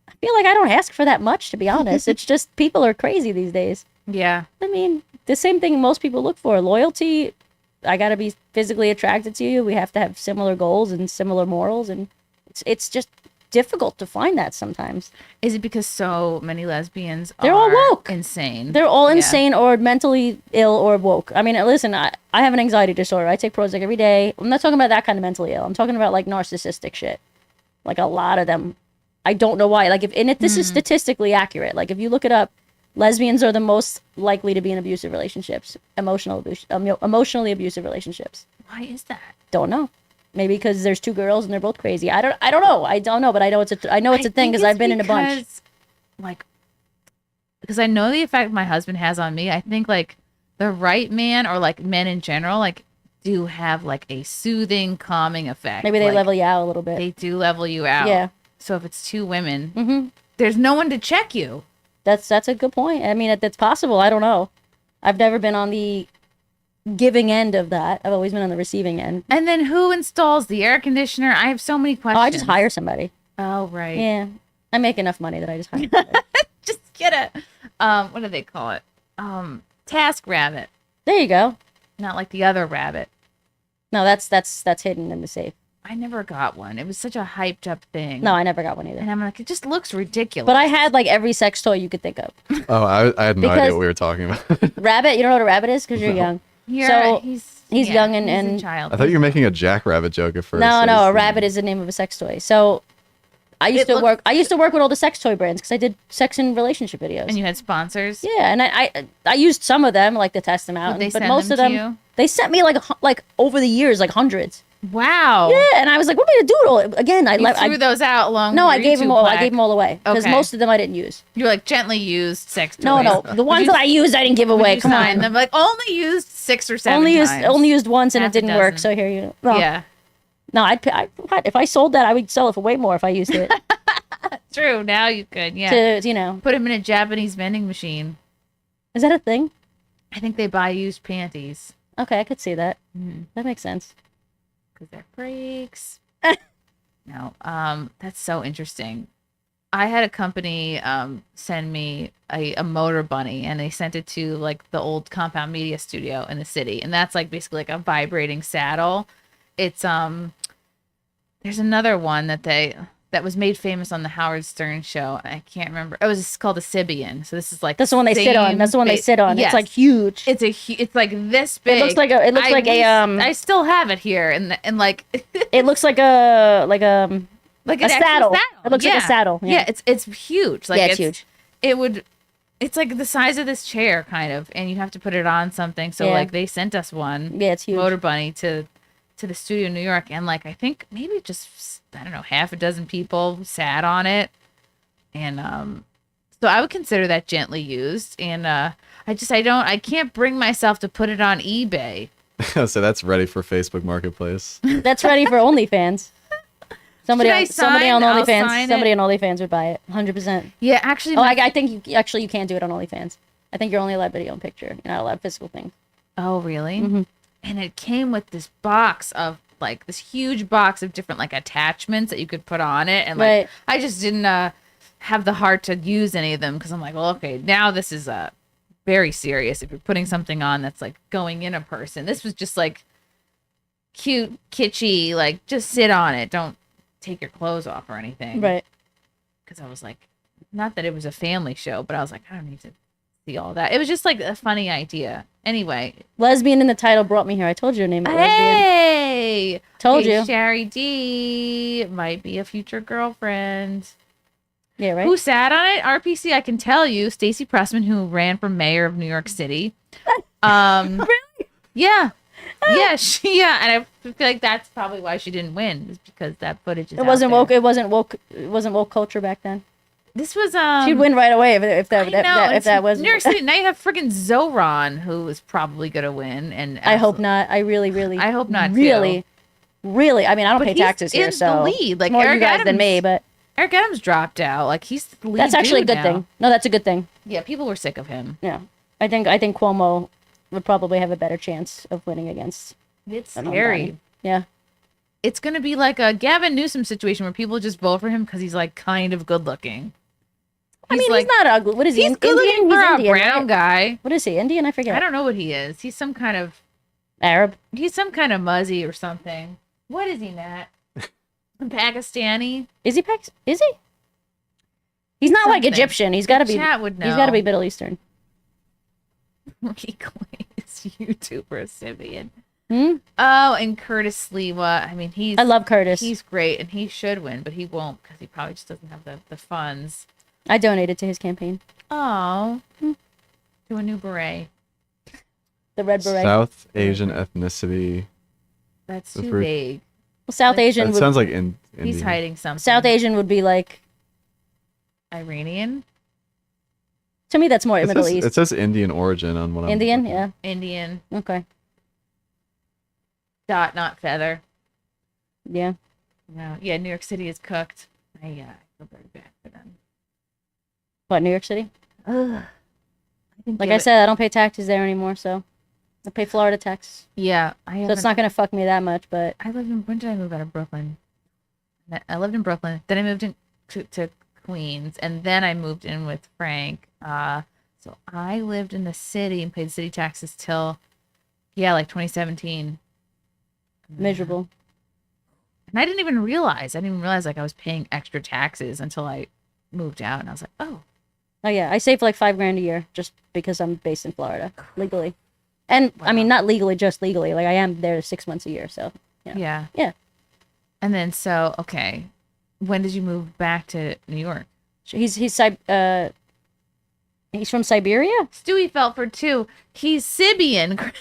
I feel like I don't ask for that much, to be honest. It's just people are crazy these days. Yeah. I mean, the same thing most people look for. Loyalty. I gotta be physically attracted to you. We have to have similar goals and similar morals, and it's just difficult to find that sometimes. Is it because so many lesbians They're are all woke. insane? They're all Yeah. insane or mentally ill or woke. I mean, listen, I have an anxiety disorder. I take Prozac every day. I'm not talking about that kind of mentally ill. I'm talking about like narcissistic shit. Like a lot of them. I don't know why. Like this is statistically accurate. Like if you look it up, lesbians are the most likely to be in abusive relationships, emotionally abusive relationships. Why is that? Don't know. Maybe because there's 2 girls and they're both crazy. I don't know. But I know it's a thing think because I've it's been in a bunch. Because I know the effect my husband has on me. I think like the right man or like men in general like do have like a soothing, calming effect. Maybe they Like, level you out a little bit. They do level you out. Yeah. So if it's 2 women, there's no one to check you. That's a good point. I mean, it's possible. I don't know. I've never been on the giving end of that. I've always been on the receiving end. And then who installs the air conditioner? I have so many questions. Oh, I just hire somebody. Oh, right. Yeah. I make enough money that I just hire somebody. Just get it. What do they call it? Task rabbit. There you go. Not like the other rabbit. No, that's hidden in the safe. I never got one. It was such a hyped up thing. No, I never got one either. And I'm like, it just looks ridiculous. But I had like every sex toy you could think of. Oh, I had no idea Because- what we were talking about. Rabbit, you don't know what a rabbit is because you're young. So, he's young and- he's a and- child. I thought you were making a jackrabbit joke at first. No, It a was- rabbit is the name of a sex toy. So I used to work with all the sex toy brands because I did sex and relationship videos. And you had sponsors. Yeah, and I used some of them like to test them out, Would they but send most them of to them you? they sent me like over the years like hundreds. Wow. Yeah, and I was like, what am I gonna do it all again? You threw those out along. No, with I your gave them YouTube all. I plaque. gave them all away because Okay. most of them I didn't use. You're like gently used sex toys. No, the ones that I used I didn't give Would away. you Come sign on, them like only used 6 or 7 only times. used once and Half it a didn't work. dozen. So here you go. No, Yeah. no, if I sold that, I would sell it for way more if I used it True. Now you could. Yeah. to Put them in a Japanese vending machine. Is that a thing? I think they buy used panties Okay, I could see that. That makes sense. because they're freaks. No. That's so interesting. I had a company send me a motor bunny, and they sent it to like the old Compound Media studio in the city, and that's like basically like a vibrating saddle. It's there's another one that that was made famous on the Howard Stern show. I can't remember. It was called a Sibian. So this is like That's the one they sit on. That's the one they sit on. Yes. It's like huge. It's like this big. It looks like I still have it here, and like it looks like a like an actual saddle. It looks like a saddle. Yeah, it's huge. Like it's huge. It's like the size of this chair, kind of, and you have to put it on something. So like they sent us one. Yeah, it's huge. Motor Bunny to the studio in New York, and like I think maybe just I don't know, half a dozen people sat on it, and so I would consider that gently used. And I can't bring myself to put it on eBay. So that's ready for Facebook Marketplace. That's ready for OnlyFans. Somebody on I'll OnlyFans. sign Somebody it. on OnlyFans would buy it. 100%. Yeah, actually. Oh, I think you can't do it on OnlyFans. I think you're only allowed video and picture. You're not allowed physical things. Oh, really? Mm-hmm. And it came with this box of like this huge box of different like attachments that you could put on it, and like Right. I just didn't have the heart to use any of them because I'm like, well, okay, now this is very serious. If you're putting something on that's like going in a person, this was just like cute, kitschy, like just sit on it. Don't take your clothes off or anything. Right. Because I was like, not that it was a family show, but I was like, I don't need to see all that. It was just like a funny idea. Anyway. Lesbian in the title brought me here. I told you her name was Lesbian. Hey! Told Hey, you. Sherry D might be a future girlfriend. Yeah, right? Who sat on it? RPC, I can tell you. Stacey Pressman, who ran for mayor of New York City. Really? Yeah. Yeah, and I feel like that's probably why she didn't win, is because that footage is It wasn't out woke. there. It wasn't woke culture back then. This was She'd win right away if that was. New York City. Now you have freaking Zoran, who is probably gonna win, and I hope not. I really. I hope not, Really, too. really. I mean, I don't But pay he's taxes here, in so the lead. Like more Eric you guys than Adams- me, but Eric Adams dropped out. Like he's the lead. that's actually a dude good now. thing. No, that's a good thing. Yeah, people were sick of him. Yeah, I think Cuomo would probably have a better chance of winning against. It's an scary. Albany. Yeah. It's gonna be like a Gavin Newsom situation where people just vote for him because he's like kind of good looking. I mean, he's not ugly. What is he? He's good looking for He's a Indian, brown right? guy. What is he? Indian? I forget. I don't know what he is. He's some kind of Arab. He's some kind of muzzy or something. What is he, Nat? Pakistani? Is he Pakistan? Is he? He's not like Something. Egyptian. He's got to be. Chat would know. He's got to be Middle Eastern. Ricky Glaze, YouTuber, Sibian. Hmm? Oh, and Curtis Lewa. I mean, I love Curtis. He's great, and he should win, but he won't because he probably just doesn't have the funds. I donated to his campaign. Oh, to a new beret. The red beret. South Asian ethnicity. That's The too fruit. vague. Well, South Asian. That Would, sounds like He's Indian. hiding something. South Asian would be like. Iranian? To me, that's more It Middle says, East. it says Indian origin on one of Indian, them. yeah. Indian. Okay. Dot, not feather. Yeah. No. Yeah, New York City is cooked. I feel very bad for them. What, New York City? Ugh. Like I said, I don't pay taxes there anymore, so I pay Florida tax. Yeah, So it's not gonna fuck me that much, but I lived in. When did I move out of Brooklyn? I lived in Brooklyn. Then I moved to Queens, and then I moved in with Frank. So I lived in the city and paid city taxes till, like 2017. miserable. And I didn't even realize. Like I was paying extra taxes until I moved out, and I was like, oh. Oh yeah, I save like $5,000 a year just because I'm based in Florida legally, and I mean not legally, just legally. Like I am there 6 months a year, so Yeah. Yeah. And then okay, when did you move back to New York? He's from Siberia. Stewie Felford too. He's Sibian.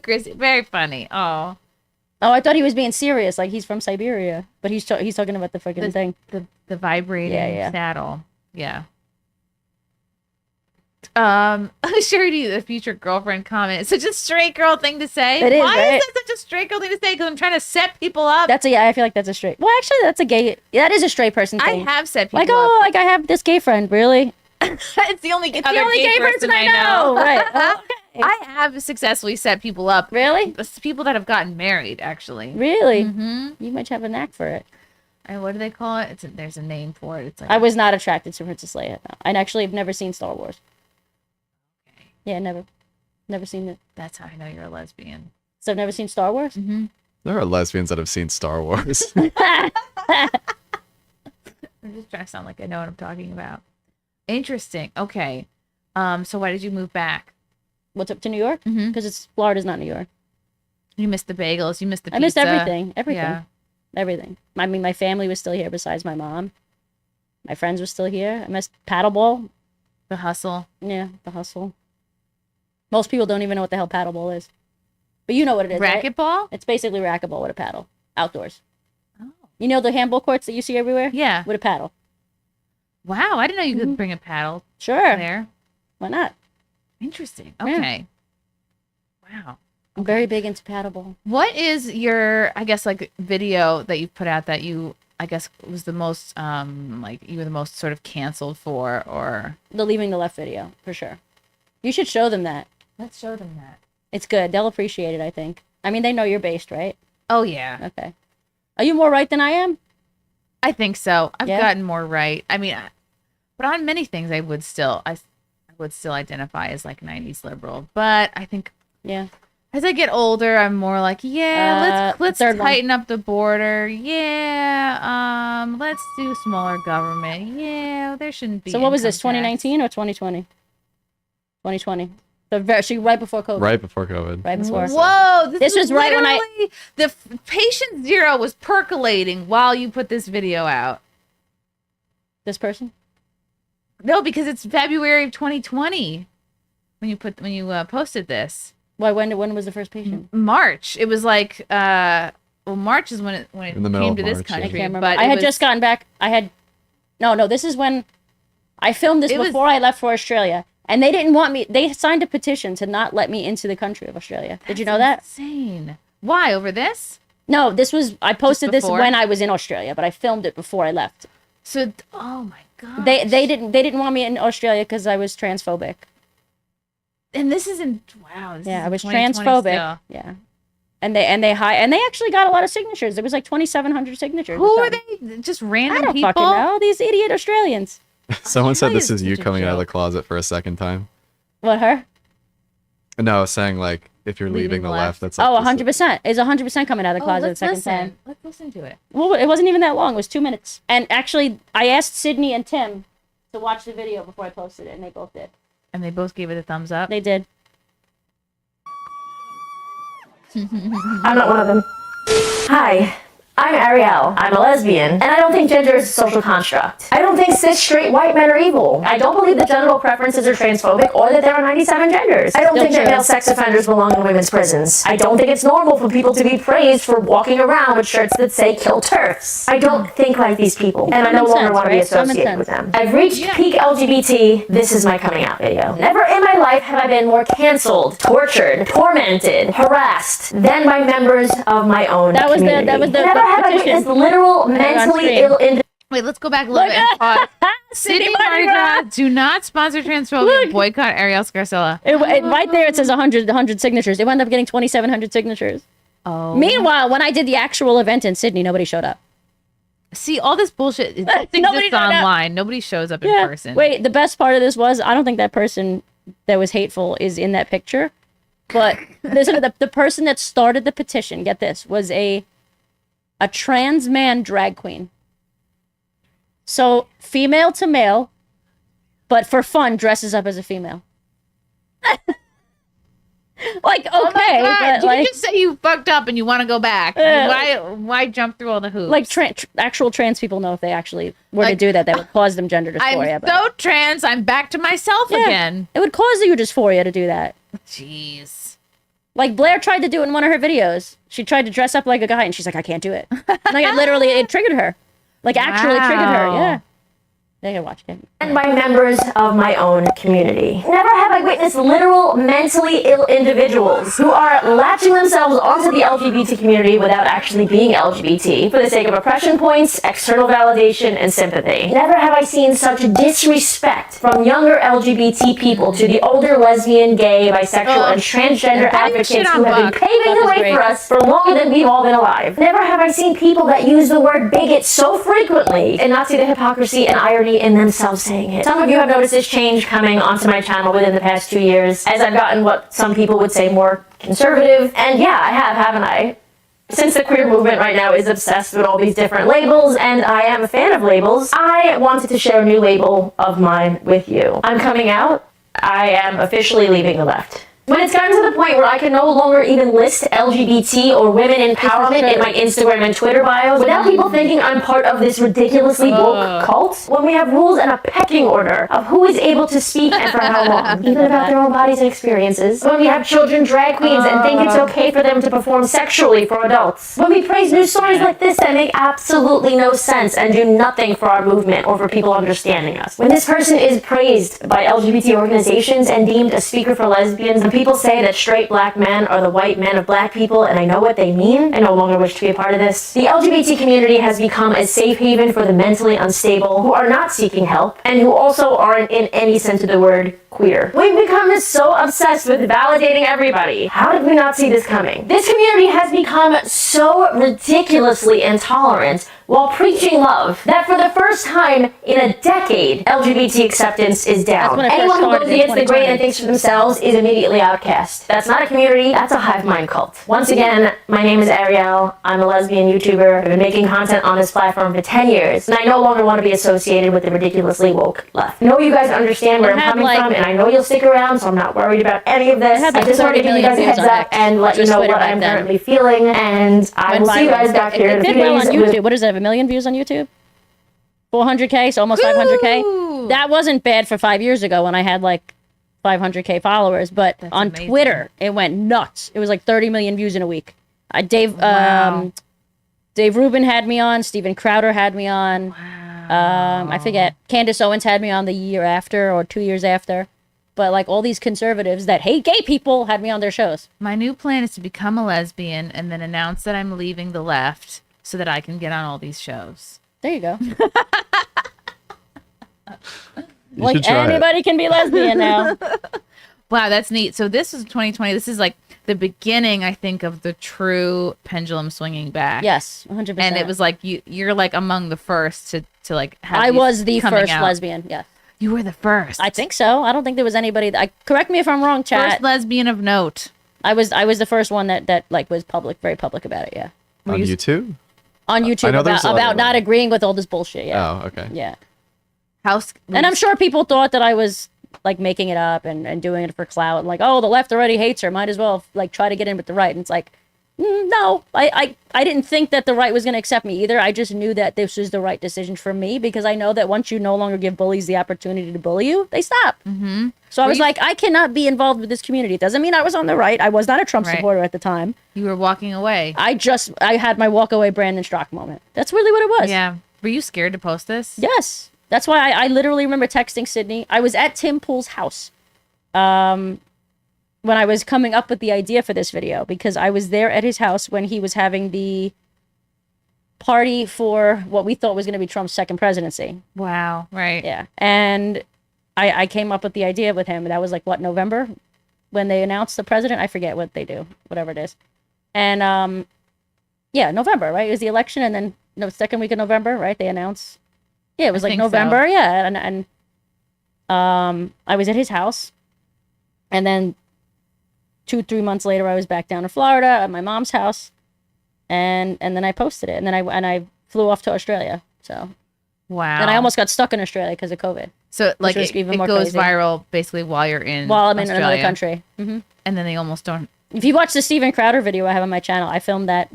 Chrissie, very funny. Oh, I thought he was being serious, like he's from Siberia, but he's talking about the fucking thing. the vibrating Yeah. saddle. Yeah. Sure, do the future girlfriend comment. It's such a straight girl thing to say. It is, Why right? is that such a straight girl thing to say? Because I'm trying to set people up. I feel like that's a straight. Well, actually, that's a gay. That is a straight person I thing. have set people Like up. like I have this gay friend. Really? It's the only It's the only gay person I know. Right. Okay. I have successfully set people up. Really? People that have gotten married, actually. Really? Mm-hmm. You might have a knack for it. And what do they call it? There's a name for it. It's like I was not attracted to Princess Leia. No. I actually have never seen Star Wars. Yeah, never seen it. That's how I know you're a lesbian. So I've never seen Star Wars. Mm-hmm. There are lesbians that have seen Star Wars. I'm just trying to sound like I know what I'm talking about. Interesting. Okay. So why did you move back? What's up to New York? Because it's Florida's not New York. You missed the bagels. You missed the pizza. I missed everything. Everything. Yeah. Everything. I mean, my family was still here besides my mom. My friends were still here. I missed paddleball. The hustle. Yeah, the hustle. Most people don't even know what the hell paddleball is. But you know what it is, right? Racquetball? It's basically racquetball with a paddle. Outdoors. Oh. You know the handball courts that you see everywhere? Yeah. With a paddle. Wow, I didn't know you could bring a paddle Sure. there. Why not? Interesting. Yeah. Okay. Wow. I'm very big into paddleball. What is your, I guess, like, video that you've put out that you, I guess, was the most, like, you were the most sort of canceled for, or? The Leaving the Left video, for sure. You should show them that. Let's show them that. It's good. They'll appreciate it, I think. I mean, they know you're based, right? Oh, yeah. Okay. Are you more right than I am? I think so. I've Yeah? gotten more right. I mean, but on many things, I would still identify as, like, 90s liberal. But I think Yeah. as I get older, I'm more like, yeah, let's third one. tighten up the border. Yeah, let's do smaller government. Yeah, there shouldn't be. So what was this, income tax. 2019 or 2020? 2020. Actually, right before COVID. Right before COVID. Right before. Whoa! This was right when I- literally- the patient zero was percolating while you put this video out. This person? No, because it's February of 2020 when you posted this. Why? When was the first patient? March. It was like March is when it In the middle came of to this March, yeah. I country. can't remember. But I it had was- just gotten back. No, this is when I filmed this It was- before I left for Australia. And they didn't want me. They signed a petition to not let me into the country of Australia. Did you know that? Insane. Why over this? No, I posted this before? when I was in Australia, but I filmed it before I left. So, oh my god. They didn't want me in Australia because I was transphobic. And this isn't wow. This Yeah, is I was 2020 transphobic. still. Yeah. And they actually got a lot of signatures. There was like 2,700 signatures. Who or are something. they? Just I random don't people. fucking know. These idiot Australians. Someone said really this is is you such a coming out of the joke. closet for a second time. What, her? No, saying like if you're leaving the left, that's like Oh, this- 100%. It's 100% coming out of the closet the let's second listen. time. Let's listen to it. Well, it wasn't even that long. It was 2 minutes. And actually, I asked Sydney and Tim to watch the video before I posted it, and they both did. And they both gave it a thumbs up. They did. I'm not one of them. Hi, I'm Arielle. I'm a lesbian, and I don't think gender is a social construct. I don't think cis straight white men are evil. I don't believe that genital preferences are transphobic or that there are 97 genders. I don't Still think that true. male sex offenders belong in women's prisons. I don't think it's normal for people to be praised for walking around with shirts that say kill TERFs. I don't think like these people, and I no Common longer sense, want to be right? Common associated with sense. them. I've reached peak LGBT. This is my coming out video. Never in my life have I been more canceled, tortured, tormented, harassed than by members of my own That was the- community. that was the- Never the have I petition. witnessed literal on mentally screen. ill individuals. Wait, let's go back a little bit and pause. City Mardi Gras, do not sponsor transphobia. Look. Boycott Arielle Scarcella. Right there, it says 100 signatures. It wound up getting 2,700 signatures. Oh. Meanwhile, when I did the actual event in Sydney, nobody showed up. See, all this bullshit it just Nobody exists showed up. online. Nobody shows up in Yeah. person. Wait, the best part of this was I don't think that person that was hateful is in that picture. But listen to the person that started the petition, get this, was a trans man drag queen. So female to male, but for fun dresses up as a female. Like, okay, Oh my God, but you like, just say you fucked up and you want to go back. Why jump through all the hoops? like actual trans people know if they actually were to Like, do that, that would cause them gender dysphoria. I'm but so trans. I'm back to myself Yeah. again. it would cause you dysphoria to do that. Jeez. Like Blair tried to do it in one of her videos. She tried to dress up like a guy, and she's like, "I can't do it." Like it triggered her. Like actually triggered her. Wow. Yeah. They can watch it. And by members of my own community. Never have I witnessed literal mentally ill individuals who are latching themselves onto the LGBT community without actually being LGBT for the sake of oppression points, external validation, and sympathy. Never have I seen such disrespect from younger LGBT people to the older lesbian, gay, bisexual, and transgender that even shit advocates on who have been Buck. paving Buck the is way great. for us for longer than we've all been alive. Never have I seen people that use the word bigot so frequently and not see the hypocrisy and irony in themselves saying it. Some of you have noticed this change coming onto my channel within the past 2 years as I've gotten what some people would say more conservative. And yeah, I have, haven't I? Since the queer movement right now is obsessed with all these different labels, and I am a fan of labels, I wanted to share a new label of mine with you. I'm coming out. I am officially leaving the left. When it's gotten to the point where I can no longer even list LGBT or women empowerment in my Instagram and Twitter bios without people thinking I'm part of this ridiculously woke cult, when we have rules and a pecking order of who is able to speak and for how long, even about their own bodies and experiences, when we have children drag queens and think it's okay for them to perform sexually for adults, when we praise news stories like this that make absolutely no sense and do nothing for our movement or for people understanding us, when this person is praised by LGBT organizations and deemed a speaker for lesbians, and people say that straight black men are the white men of black people, and I know what they mean. I no longer wish to be a part of this. The LGBT community has become a safe haven for the mentally unstable who are not seeking help and who also aren't in any sense of the word queer. We've become so obsessed with validating everybody. How did we not see this coming? This community has become so ridiculously intolerant while preaching love that for the first time in a decade, LGBT acceptance is down. Anyone who goes against the grain and thinks for themselves is immediately outcast. That's not a community, that's a hive mind cult. Once again, my name is Arielle. I'm a lesbian YouTuber. I've been making content on this platform for 10 years, and I no longer want to be associated with the ridiculously woke left. I know you guys understand where I'm coming from, and I know you'll stick around, so I'm not worried about any of this. I just wanted to give you guys a heads up and let you know what I'm currently feeling, and I will see you guys back here in a few days. On YouTube. What is it, 1 million views on YouTube? 400K, so almost 500K. That wasn't bad for 5 years ago when I had like 500K followers, but That's on amazing. Twitter, it went nuts. It was like 30 million views in a week. Dave Rubin had me on, Steven Crowder had me on. Wow. I forget. Candace Owens had me on the year after or 2 years after. But like all these conservatives that hate gay people had me on their shows. My new plan is to become a lesbian and then announce that I'm leaving the left so that I can get on all these shows. There you go. You Like should try it. anybody can be lesbian now. Wow, that's neat. So this was 2020. This is like the beginning, I think, of the true pendulum swinging back. Yes, 100%. And it was like you're like among the first to like have I these was the coming first out. lesbian. Yeah, You were the first. I think so. I don't think there was anybody. Correct me if I'm wrong, chat. First lesbian of note. I was the first one that like was very public about it. Yeah, On YouTube? on I YouTube know there's a lot about of not them. agreeing with all this bullshit. Yeah, Oh, okay. yeah. House. And I'm sure people thought that I was like making it up and doing it for clout. And like, oh, the left already hates her. Might as well like try to get in with the right. And it's like, no, I didn't think that the right was going to accept me either. I just knew that this was the right decision for me because I know that once you no longer give bullies the opportunity to bully you, they stop. Mm-hmm. So I was like, I cannot be involved with this community. It doesn't mean I was on the right. I was not a Trump Right. supporter at the time. You were walking away. I had my walk away Brandon Strock moment. That's really what it was. Yeah. Were you scared to post this? Yes. That's why I literally remember texting Sydney. I was at Tim Pool's house when I was coming up with the idea for this video because I was there at his house when he was having the party for what we thought was going to be Trump's second presidency. Wow. Right. Yeah. And I came up with the idea with him. That was like, what, November? When they announced the president? I forget what they do, whatever it is. And yeah, November, right? It was the election and then second week of November, right? They announced. Yeah, it was like think November, so. yeah, and I was at his house, and then 2-3 months later, I was back down in Florida at my mom's house, and then I posted it, and then I flew off to Australia. So, Wow. and I almost got stuck in Australia because of COVID. So like was it even it more goes crazy. viral basically while you're in. While I'm in another Australia. country. Hmm. And then they almost don't. If you watch the Steven Crowder video I have on my channel, I filmed that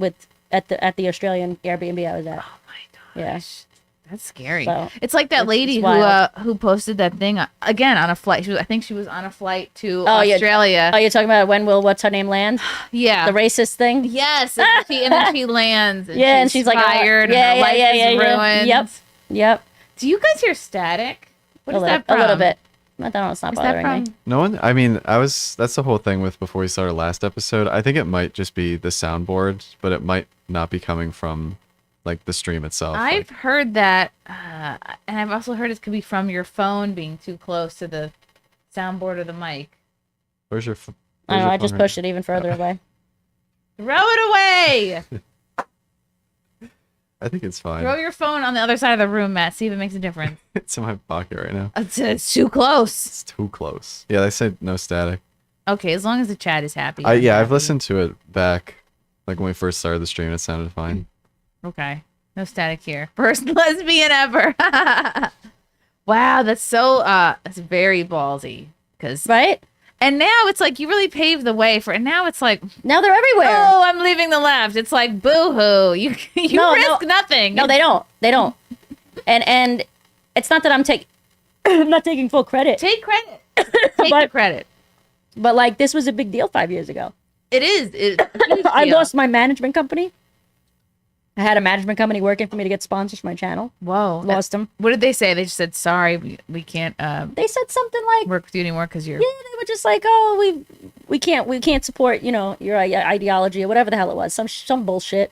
at the Australian Airbnb I was at. Oh my Yeah. gosh. That's scary. So, It's like that it's lady wild. who posted that thing again on a flight. I think she was on a flight to Oh, yeah. Australia. Oh, you're talking about what's her name land? Yeah. The racist thing? Yes. And then she lands. And Yeah, and she's like, fired. yeah, and her life is yeah. ruined. Yep. Do you guys hear static? What is that from? A little bit. I don't know. It's not Is that bothering me. from? No one, I mean, that's the whole thing with before we started last episode. I think it might just be the soundboard, but it might not be coming from like the stream itself. I've heard that, and I've also heard it could be from your phone being too close to the soundboard or the mic. Where's your I don't know. I just pushed it even further away. Throw it away! I think it's fine. Throw your phone on the other side of the room, Matt. See if it makes a difference. It's in my pocket right now. It's too close. It's too close. Yeah, they said no static. Okay, as long as the chat is happy. Yeah, I'm I've happy. listened to it back Like when we first started the stream, it sounded fine. Okay. No static here. First lesbian ever. Wow, that's so that's very ballsy. Right? And now it's like you really paved the way for, and now it's like, Now they're everywhere. oh, I'm leaving the left. It's like, boo-hoo. You risk nothing. No, they don't. They don't. And it's not that I'm not taking full credit. Take credit. Take the credit. But like this was a big deal 5 years ago. It is. I lost my management company. I had a management company working for me to get sponsors for my channel. Whoa. Lost them. What did they say? They just said, sorry, we can't They said something like, work with you anymore because you're... yeah, they were just like, oh, we can't support, your ideology or whatever the hell it was. Some bullshit.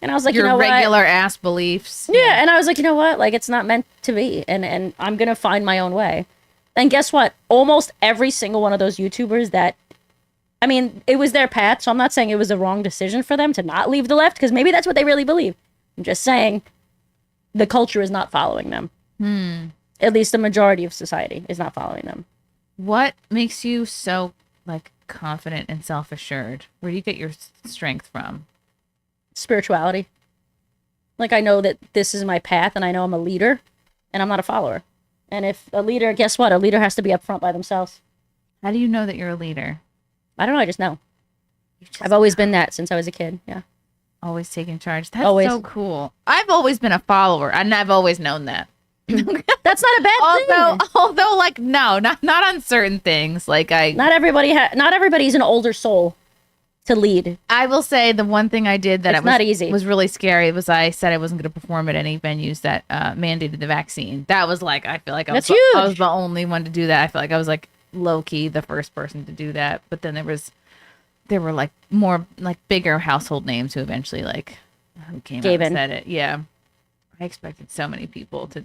And I was like, your you know regular what? ass beliefs. Yeah, and I was like, you know what? Like, it's not meant to be. And I'm going to find my own way. And guess what? Almost every single one of those YouTubers that, I mean, it was their path, so I'm not saying it was the wrong decision for them to not leave the left, because maybe that's what they really believe. I'm just saying the culture is not following them. At least the majority of society is not following them. What makes you so, like, confident and self-assured? Where do you get your strength from? Spirituality. Like, I know that this is my path, and I know I'm a leader, and I'm not a follower. And if a leader, guess what? A leader has to be up front by themselves. How do you know that you're a leader? I don't know. I just know. I've always been that since I was a kid. Yeah. Always taking charge. That's Always. so cool. I've always been a follower, and I've always known that. That's not a bad thing. Although, like, no, not on certain things. Like, not everybody's an older soul to lead. I will say the one thing I did that It's not easy. was really scary was I said I wasn't going to perform at any venues that mandated the vaccine. That was like, I feel like I was the only one to do that. I feel like I was like low key the first person to do that. But then there were like more like bigger household names who eventually like who came out and said it. Yeah, I expected so many people to.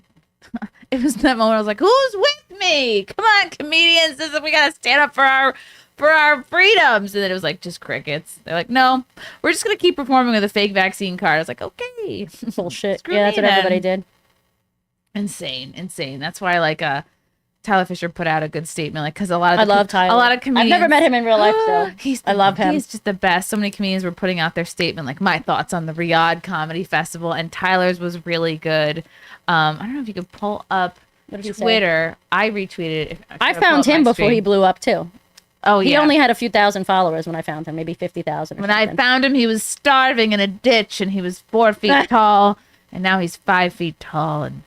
It was that moment I was like, who's with me? Come on, comedians! We gotta stand up for our freedoms. And then it was like just crickets. They're like, no, we're just gonna keep performing with a fake vaccine card. I was like, okay, bullshit. Yeah, that's what everybody did. Insane. That's why like Tyler Fisher put out a good statement, like, because I love Tyler. A lot of comedians. I've never met him in real life, so I love him. He's just the best. So many comedians were putting out their statement, like my thoughts on the Riyadh Comedy Festival, and Tyler's was really good. I don't know if you could pull up Twitter. I retweeted it. I found him before he blew up too. Oh yeah. He only had a few thousand followers when I found him, maybe 50,000. When I found him, he was starving in a ditch, and he was 4 feet tall, and now he's 5 feet tall and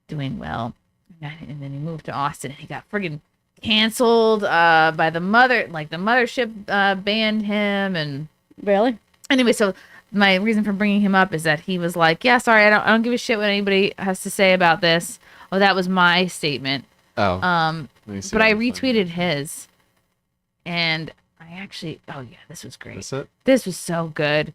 doing well. And then he moved to Austin, and he got friggin' canceled by the mothership banned him. And really, anyway, so my reason for bringing him up is that he was like, "Yeah, sorry, I don't give a shit what anybody has to say about this." Oh, that was my statement. Oh, but I retweeted his, and I actually, oh yeah, this was great. That's it? This was so good.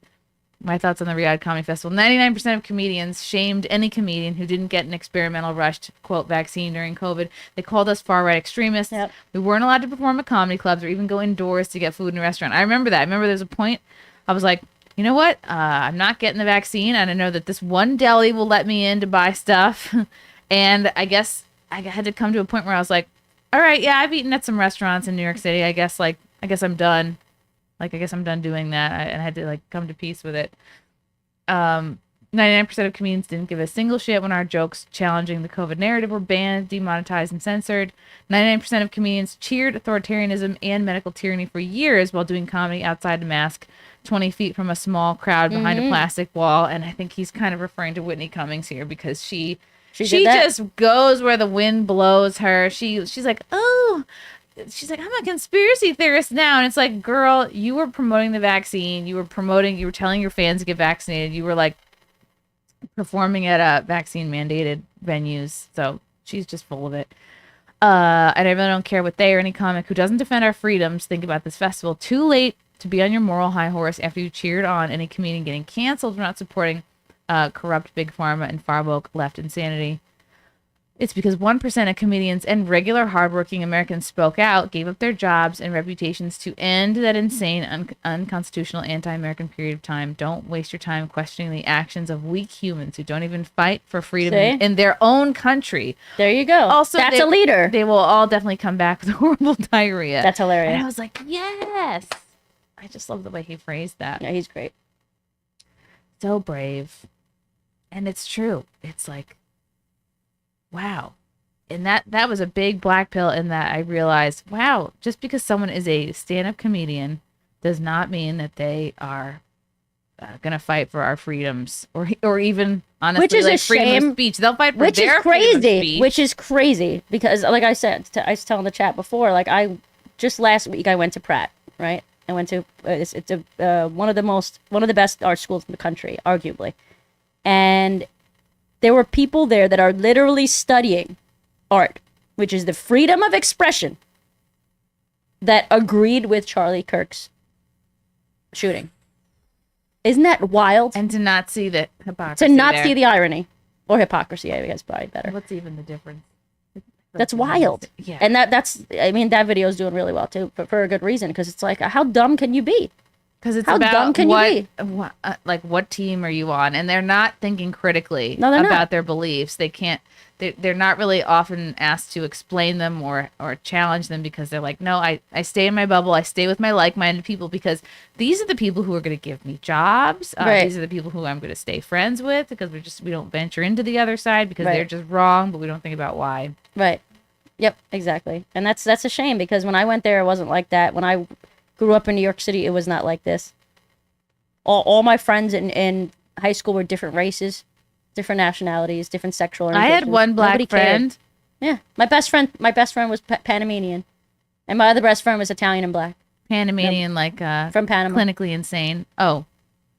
My thoughts on the Riyadh Comedy Festival. 99% of comedians shamed any comedian who didn't get an experimental rushed, quote, vaccine during COVID. They called us far-right extremists. Yep. We weren't allowed to perform at comedy clubs or even go indoors to get food in a restaurant. I remember that. I remember there's a point I was like, you know what? I'm not getting the vaccine. And I know that this one deli will let me in to buy stuff. And I guess I had to come to a point where I was like, all right, yeah, I've eaten at some restaurants in New York City. I guess I'm done. Like, I guess I'm done doing that. And I had to, like, come to peace with it. 99% of comedians didn't give a single shit when our jokes challenging the COVID narrative were banned, demonetized, and censored. 99% of comedians cheered authoritarianism and medical tyranny for years while doing comedy outside the mask, 20 feet from a small crowd behind a plastic wall. And I think he's kind of referring to Whitney Cummings here, because she just goes where the wind blows her. She's like, oh... She's like, I'm a conspiracy theorist now. And it's like, girl, you were promoting the vaccine. You were telling your fans to get vaccinated. You were like performing at vaccine mandated venues. So she's just full of it. And I really don't care what they or any comic who doesn't defend our freedoms think about this festival. Too late to be on your moral high horse after you cheered on any comedian getting canceled for not supporting corrupt big pharma and far woke left insanity. It's because 1% of comedians and regular hardworking Americans spoke out, gave up their jobs and reputations to end that insane, unconstitutional, anti-American period of time. Don't waste your time questioning the actions of weak humans who don't even fight for freedom in their own country. There you go. Also, that's a leader. They will all definitely come back with horrible diarrhea. That's hilarious. And I was like, yes. I just love the way he phrased that. Yeah, he's great. So brave. And it's true. It's like, wow. And that was a big black pill in that I realized, wow, just because someone is a stand-up comedian does not mean that they are going to fight for our freedoms or even honestly Which is like a freedom shame. of speech. They'll fight for Which is their freedom of crazy. speech. Which is crazy because, like I said, I was telling the chat before, like I just last week I went to Pratt, right? I went to it's one of the best art schools in the country, arguably, and there were people there that are literally studying art, which is the freedom of expression, that agreed with Charlie Kirk's shooting. Isn't that wild? And to not see the hypocrisy. To not there. see the irony or hypocrisy, I guess, probably better. What's even the difference? That's wild. Yeah. And that's I mean, that video is doing really well too, for a good reason, because it's like, how dumb can you be? Because it's How about dumb can you what, like what team are you on, and they're not thinking critically No, they're about not. their beliefs. They can't. They're not really often asked to explain them or challenge them because they're like, no, I stay in my bubble. I stay with my like-minded people because these are the people who are going to give me jobs. Right. These are the people who I'm going to stay friends with because we don't venture into the other side because Right. they're just wrong, but we don't think about why. Right. Yep, exactly. And that's a shame because when I went there, it wasn't like that. When I grew up in New York City, it was not like this. All my friends in high school were different races, different nationalities, different sexual orientations. I had one black Nobody cared. friend. Yeah, my best friend was Panamanian, and my other best friend was Italian and black Panamanian, like from Panama. clinically insane. Oh,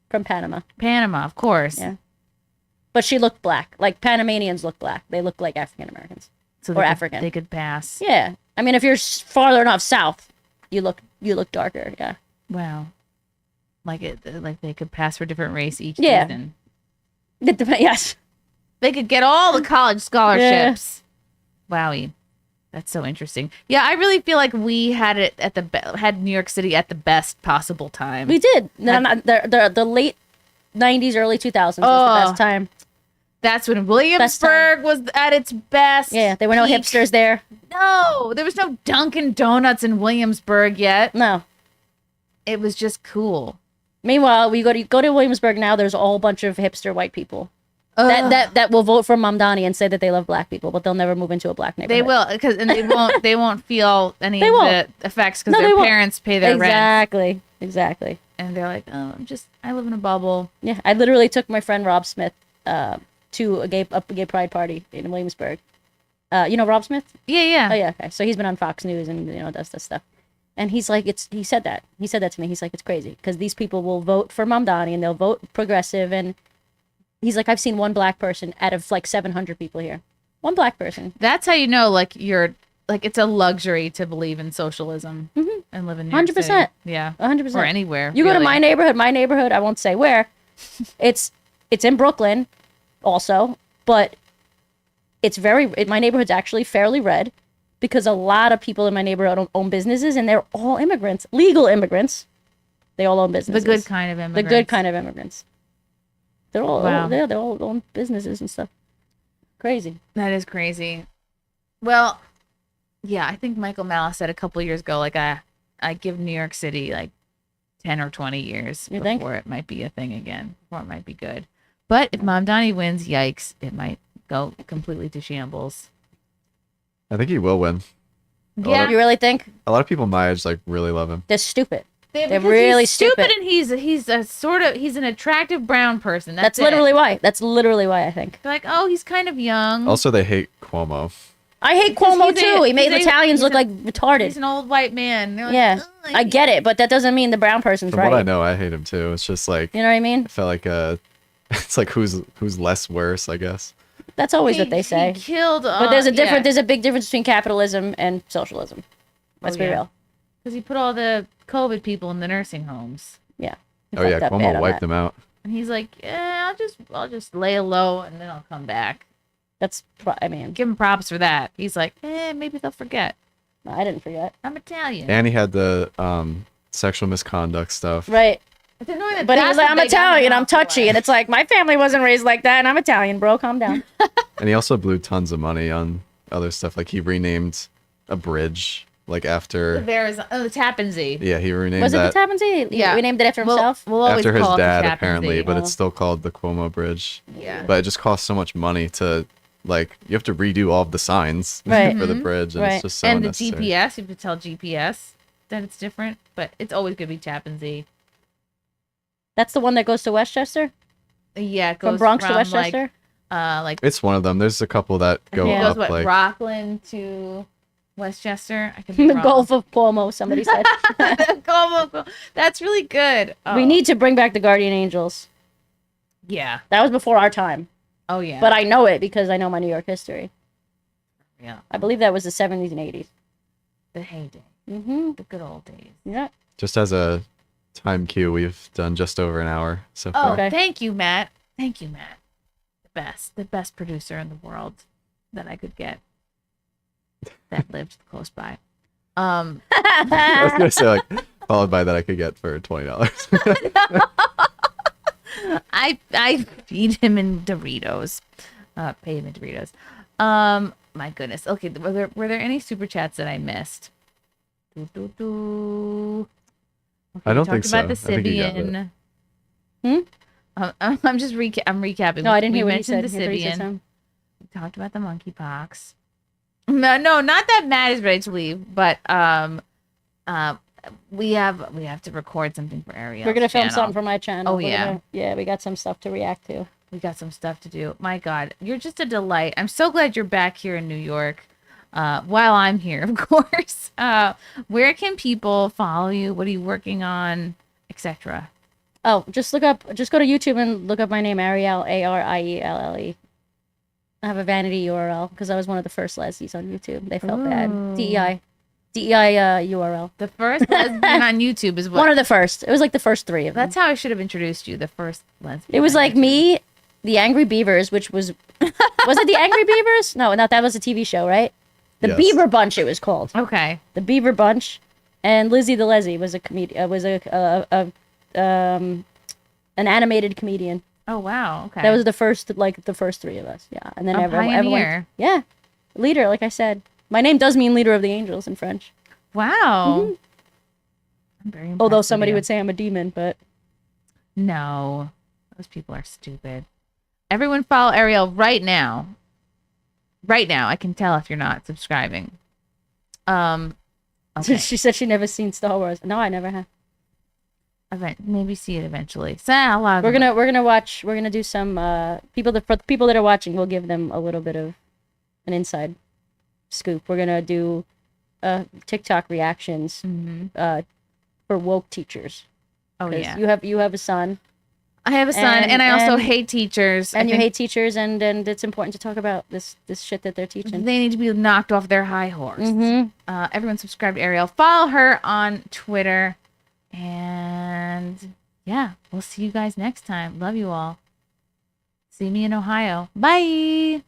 From Panama, Panama, of course. yeah. But she looked black. Like Panamanians look black. They look like African Americans. So Or they could- African. They could pass. Yeah, I mean, if you're farther enough south, you look darker. Yeah. Wow. Like they could pass for different race each Yeah. season. Yes. They could get all the college scholarships. Wowie. That's so interesting. Yeah, I really feel like we had it at had New York City at the best possible time. We did. The late 90s, early 2000s was the best time. That's when Williamsburg was at its best. Yeah, there were no peak. hipsters there. No, there was no Dunkin' Donuts in Williamsburg yet. No. It was just cool. Meanwhile, we go to Williamsburg now. There's a whole bunch of hipster white people that will vote for Mamdani and say that they love black people, but they'll never move into a black neighborhood. They will, because they won't feel any They of won't. the effects because No, they their won't. parents pay their rent. Exactly. And they're like, oh, I live in a bubble. Yeah, I literally took my friend Rob Smith to a gay pride party in Williamsburg. You know Rob Smith? Yeah. Oh yeah, okay. So he's been on Fox News and does this stuff. And he's like, he said that to me. He's like, it's crazy because these people will vote for Mamdani and they'll vote progressive. And he's like, I've seen one black person out of like 700 people here. One black person. That's how you know, like, it's a luxury to believe in socialism and live in New York 100%. City. Yeah. 100%. Or anywhere. You go to really. my neighborhood, I won't say where. It's in Brooklyn also, but my neighborhood's actually fairly red because a lot of people in my neighborhood own businesses and they're all immigrants, legal immigrants. They all own The businesses. good kind of immigrants. The good kind of immigrants. They're all Wow. they all own businesses and stuff. Crazy. That is crazy. Well, yeah, I think Michael Malice said a couple years ago, like, I give New York City like 10 or 20 years You think? before it might be a thing again, before it might be good. But if Mamdani wins, yikes, it might go completely to shambles. I think he will win. Yeah. You really think? A lot of people my age like really love him. They're stupid. They're They're really he's stupid, stupid. and he's an attractive brown person. That's it. literally why. That's literally why I think. They're like, oh, he's kind of young. Also, they hate Cuomo. I hate Because Cuomo he's a- too. He made he's a- Italians he's look a- like retarded. He's an old white man. They're like, Yeah, "Ugh, I get it, but that doesn't mean the brown person's From right. what I know, I hate him too. It's just like You know what I mean? I felt like it's like who's less worse, I guess. That's always what they say. He killed. But there's a big difference between capitalism and socialism. Let's be real. Because he put all the COVID people in the nursing homes, Yeah. He Oh yeah, fucked up bad Cuomo on wiped that. them out. and he's like, yeah, I'll just lay low, and then I'll come back. I mean, Give him props for that. He's like, maybe they'll forget. I didn't forget. I'm Italian. And he had the sexual misconduct stuff. Right. It's annoying that But he that's was like, what I'm they got him Italian, I'm off for. touchy. And it's like, my family wasn't raised like that, and I'm Italian, bro. Calm down. And he also blew tons of money on other stuff. Like he renamed a bridge like after. The Tappan Zee. Yeah, he renamed Was it that the Tappan Zee? Yeah. We named it after himself? We'll always after his call it the dad, Tappan apparently, Zee. but it's still called the Cuomo Bridge. Yeah. But it just costs so much money to, like, you have to redo all of the signs Right. for the bridge, and it's just so and the unnecessary. GPS, you have to tell GPS that it's different, but it's always gonna be Tappan Zee. That's the one that goes to Westchester? Yeah, it goes From Bronx to Westchester? Like It's one of them. There's a couple that go it goes up, like, Rockland to Westchester. I could be The wrong. Gulf of Cuomo, somebody said. Como. That's really good. Oh. We need to bring back the Guardian Angels. Yeah. That was before our time. Oh yeah. But I know it because I know my New York history. Yeah. I believe that was the 70s and 80s. The heyday. Mm-hmm. The good old days. Yeah. just as a time cue, we've done just over an hour so Oh, far. Okay. thank you, Matt. Thank you, Matt. The best producer in the world that I could get that lived close by. I was gonna say, like, followed by that I could get for $20. I feed him in Doritos. Pay him in Doritos. My goodness. Okay, were there any super chats that I missed? Okay, I don't we think talked about so. the I think you got Sibian. Hmm? I'm just I'm recapping. No, I didn't We hear what he said. mentioned the I thought he said Sibian. something. We talked about the monkeypox. No, not that Matt is ready to leave, but we have to record something for Arielle. We're gonna film something for my channel. Oh, We're yeah. yeah, we got some stuff to react to. We got some stuff to do. My God, you're just a delight. I'm so glad you're back here in New York. While I'm here, of course. Where can people follow you? What are you working on, etc.? Oh, just go to YouTube and look up my name, Arielle, Arielle. I have a vanity URL because I was one of the first lesbians on YouTube. They felt bad. DEI URL. The first lesbian on YouTube is what? One of the first. It was like the first three of them. That's how I should have introduced you. The first lesbian. It was on like YouTube. me, the Angry Beavers, which was was it the Angry Beavers? No, that was a TV show, right? The Yes. Beaver Bunch, it was called. Okay. The Beaver Bunch, and Lizzie the Leslie was a comedian. Was an animated comedian. Oh wow. Okay. That was the first three of us. Yeah, and then A everyone. pioneer. Yeah, leader. Like I said, my name does mean leader of the angels in French. Wow. Mhm. I'm very impressed Although with somebody you. would say I'm a demon, but No, those people are stupid. Everyone follow Arielle right now. Right now, I can tell if you're not subscribing. Okay. she said she never seen Star Wars. No, I never have. Maybe see it eventually. So a lot of We're them- gonna do some for the people that are watching. We'll give them a little bit of an inside scoop. We're gonna do TikTok reactions Mhm. for woke teachers. Oh 'Cause yeah. you have a son I have a son, and I also and- hate teachers. and I you think hate teachers, and it's important to talk about this shit that they're teaching. they need to be knocked off their high horse. Mm-hmm. Everyone subscribe to Arielle. Follow her on Twitter. And yeah, we'll see you guys next time. Love you all. See me in Ohio. Bye.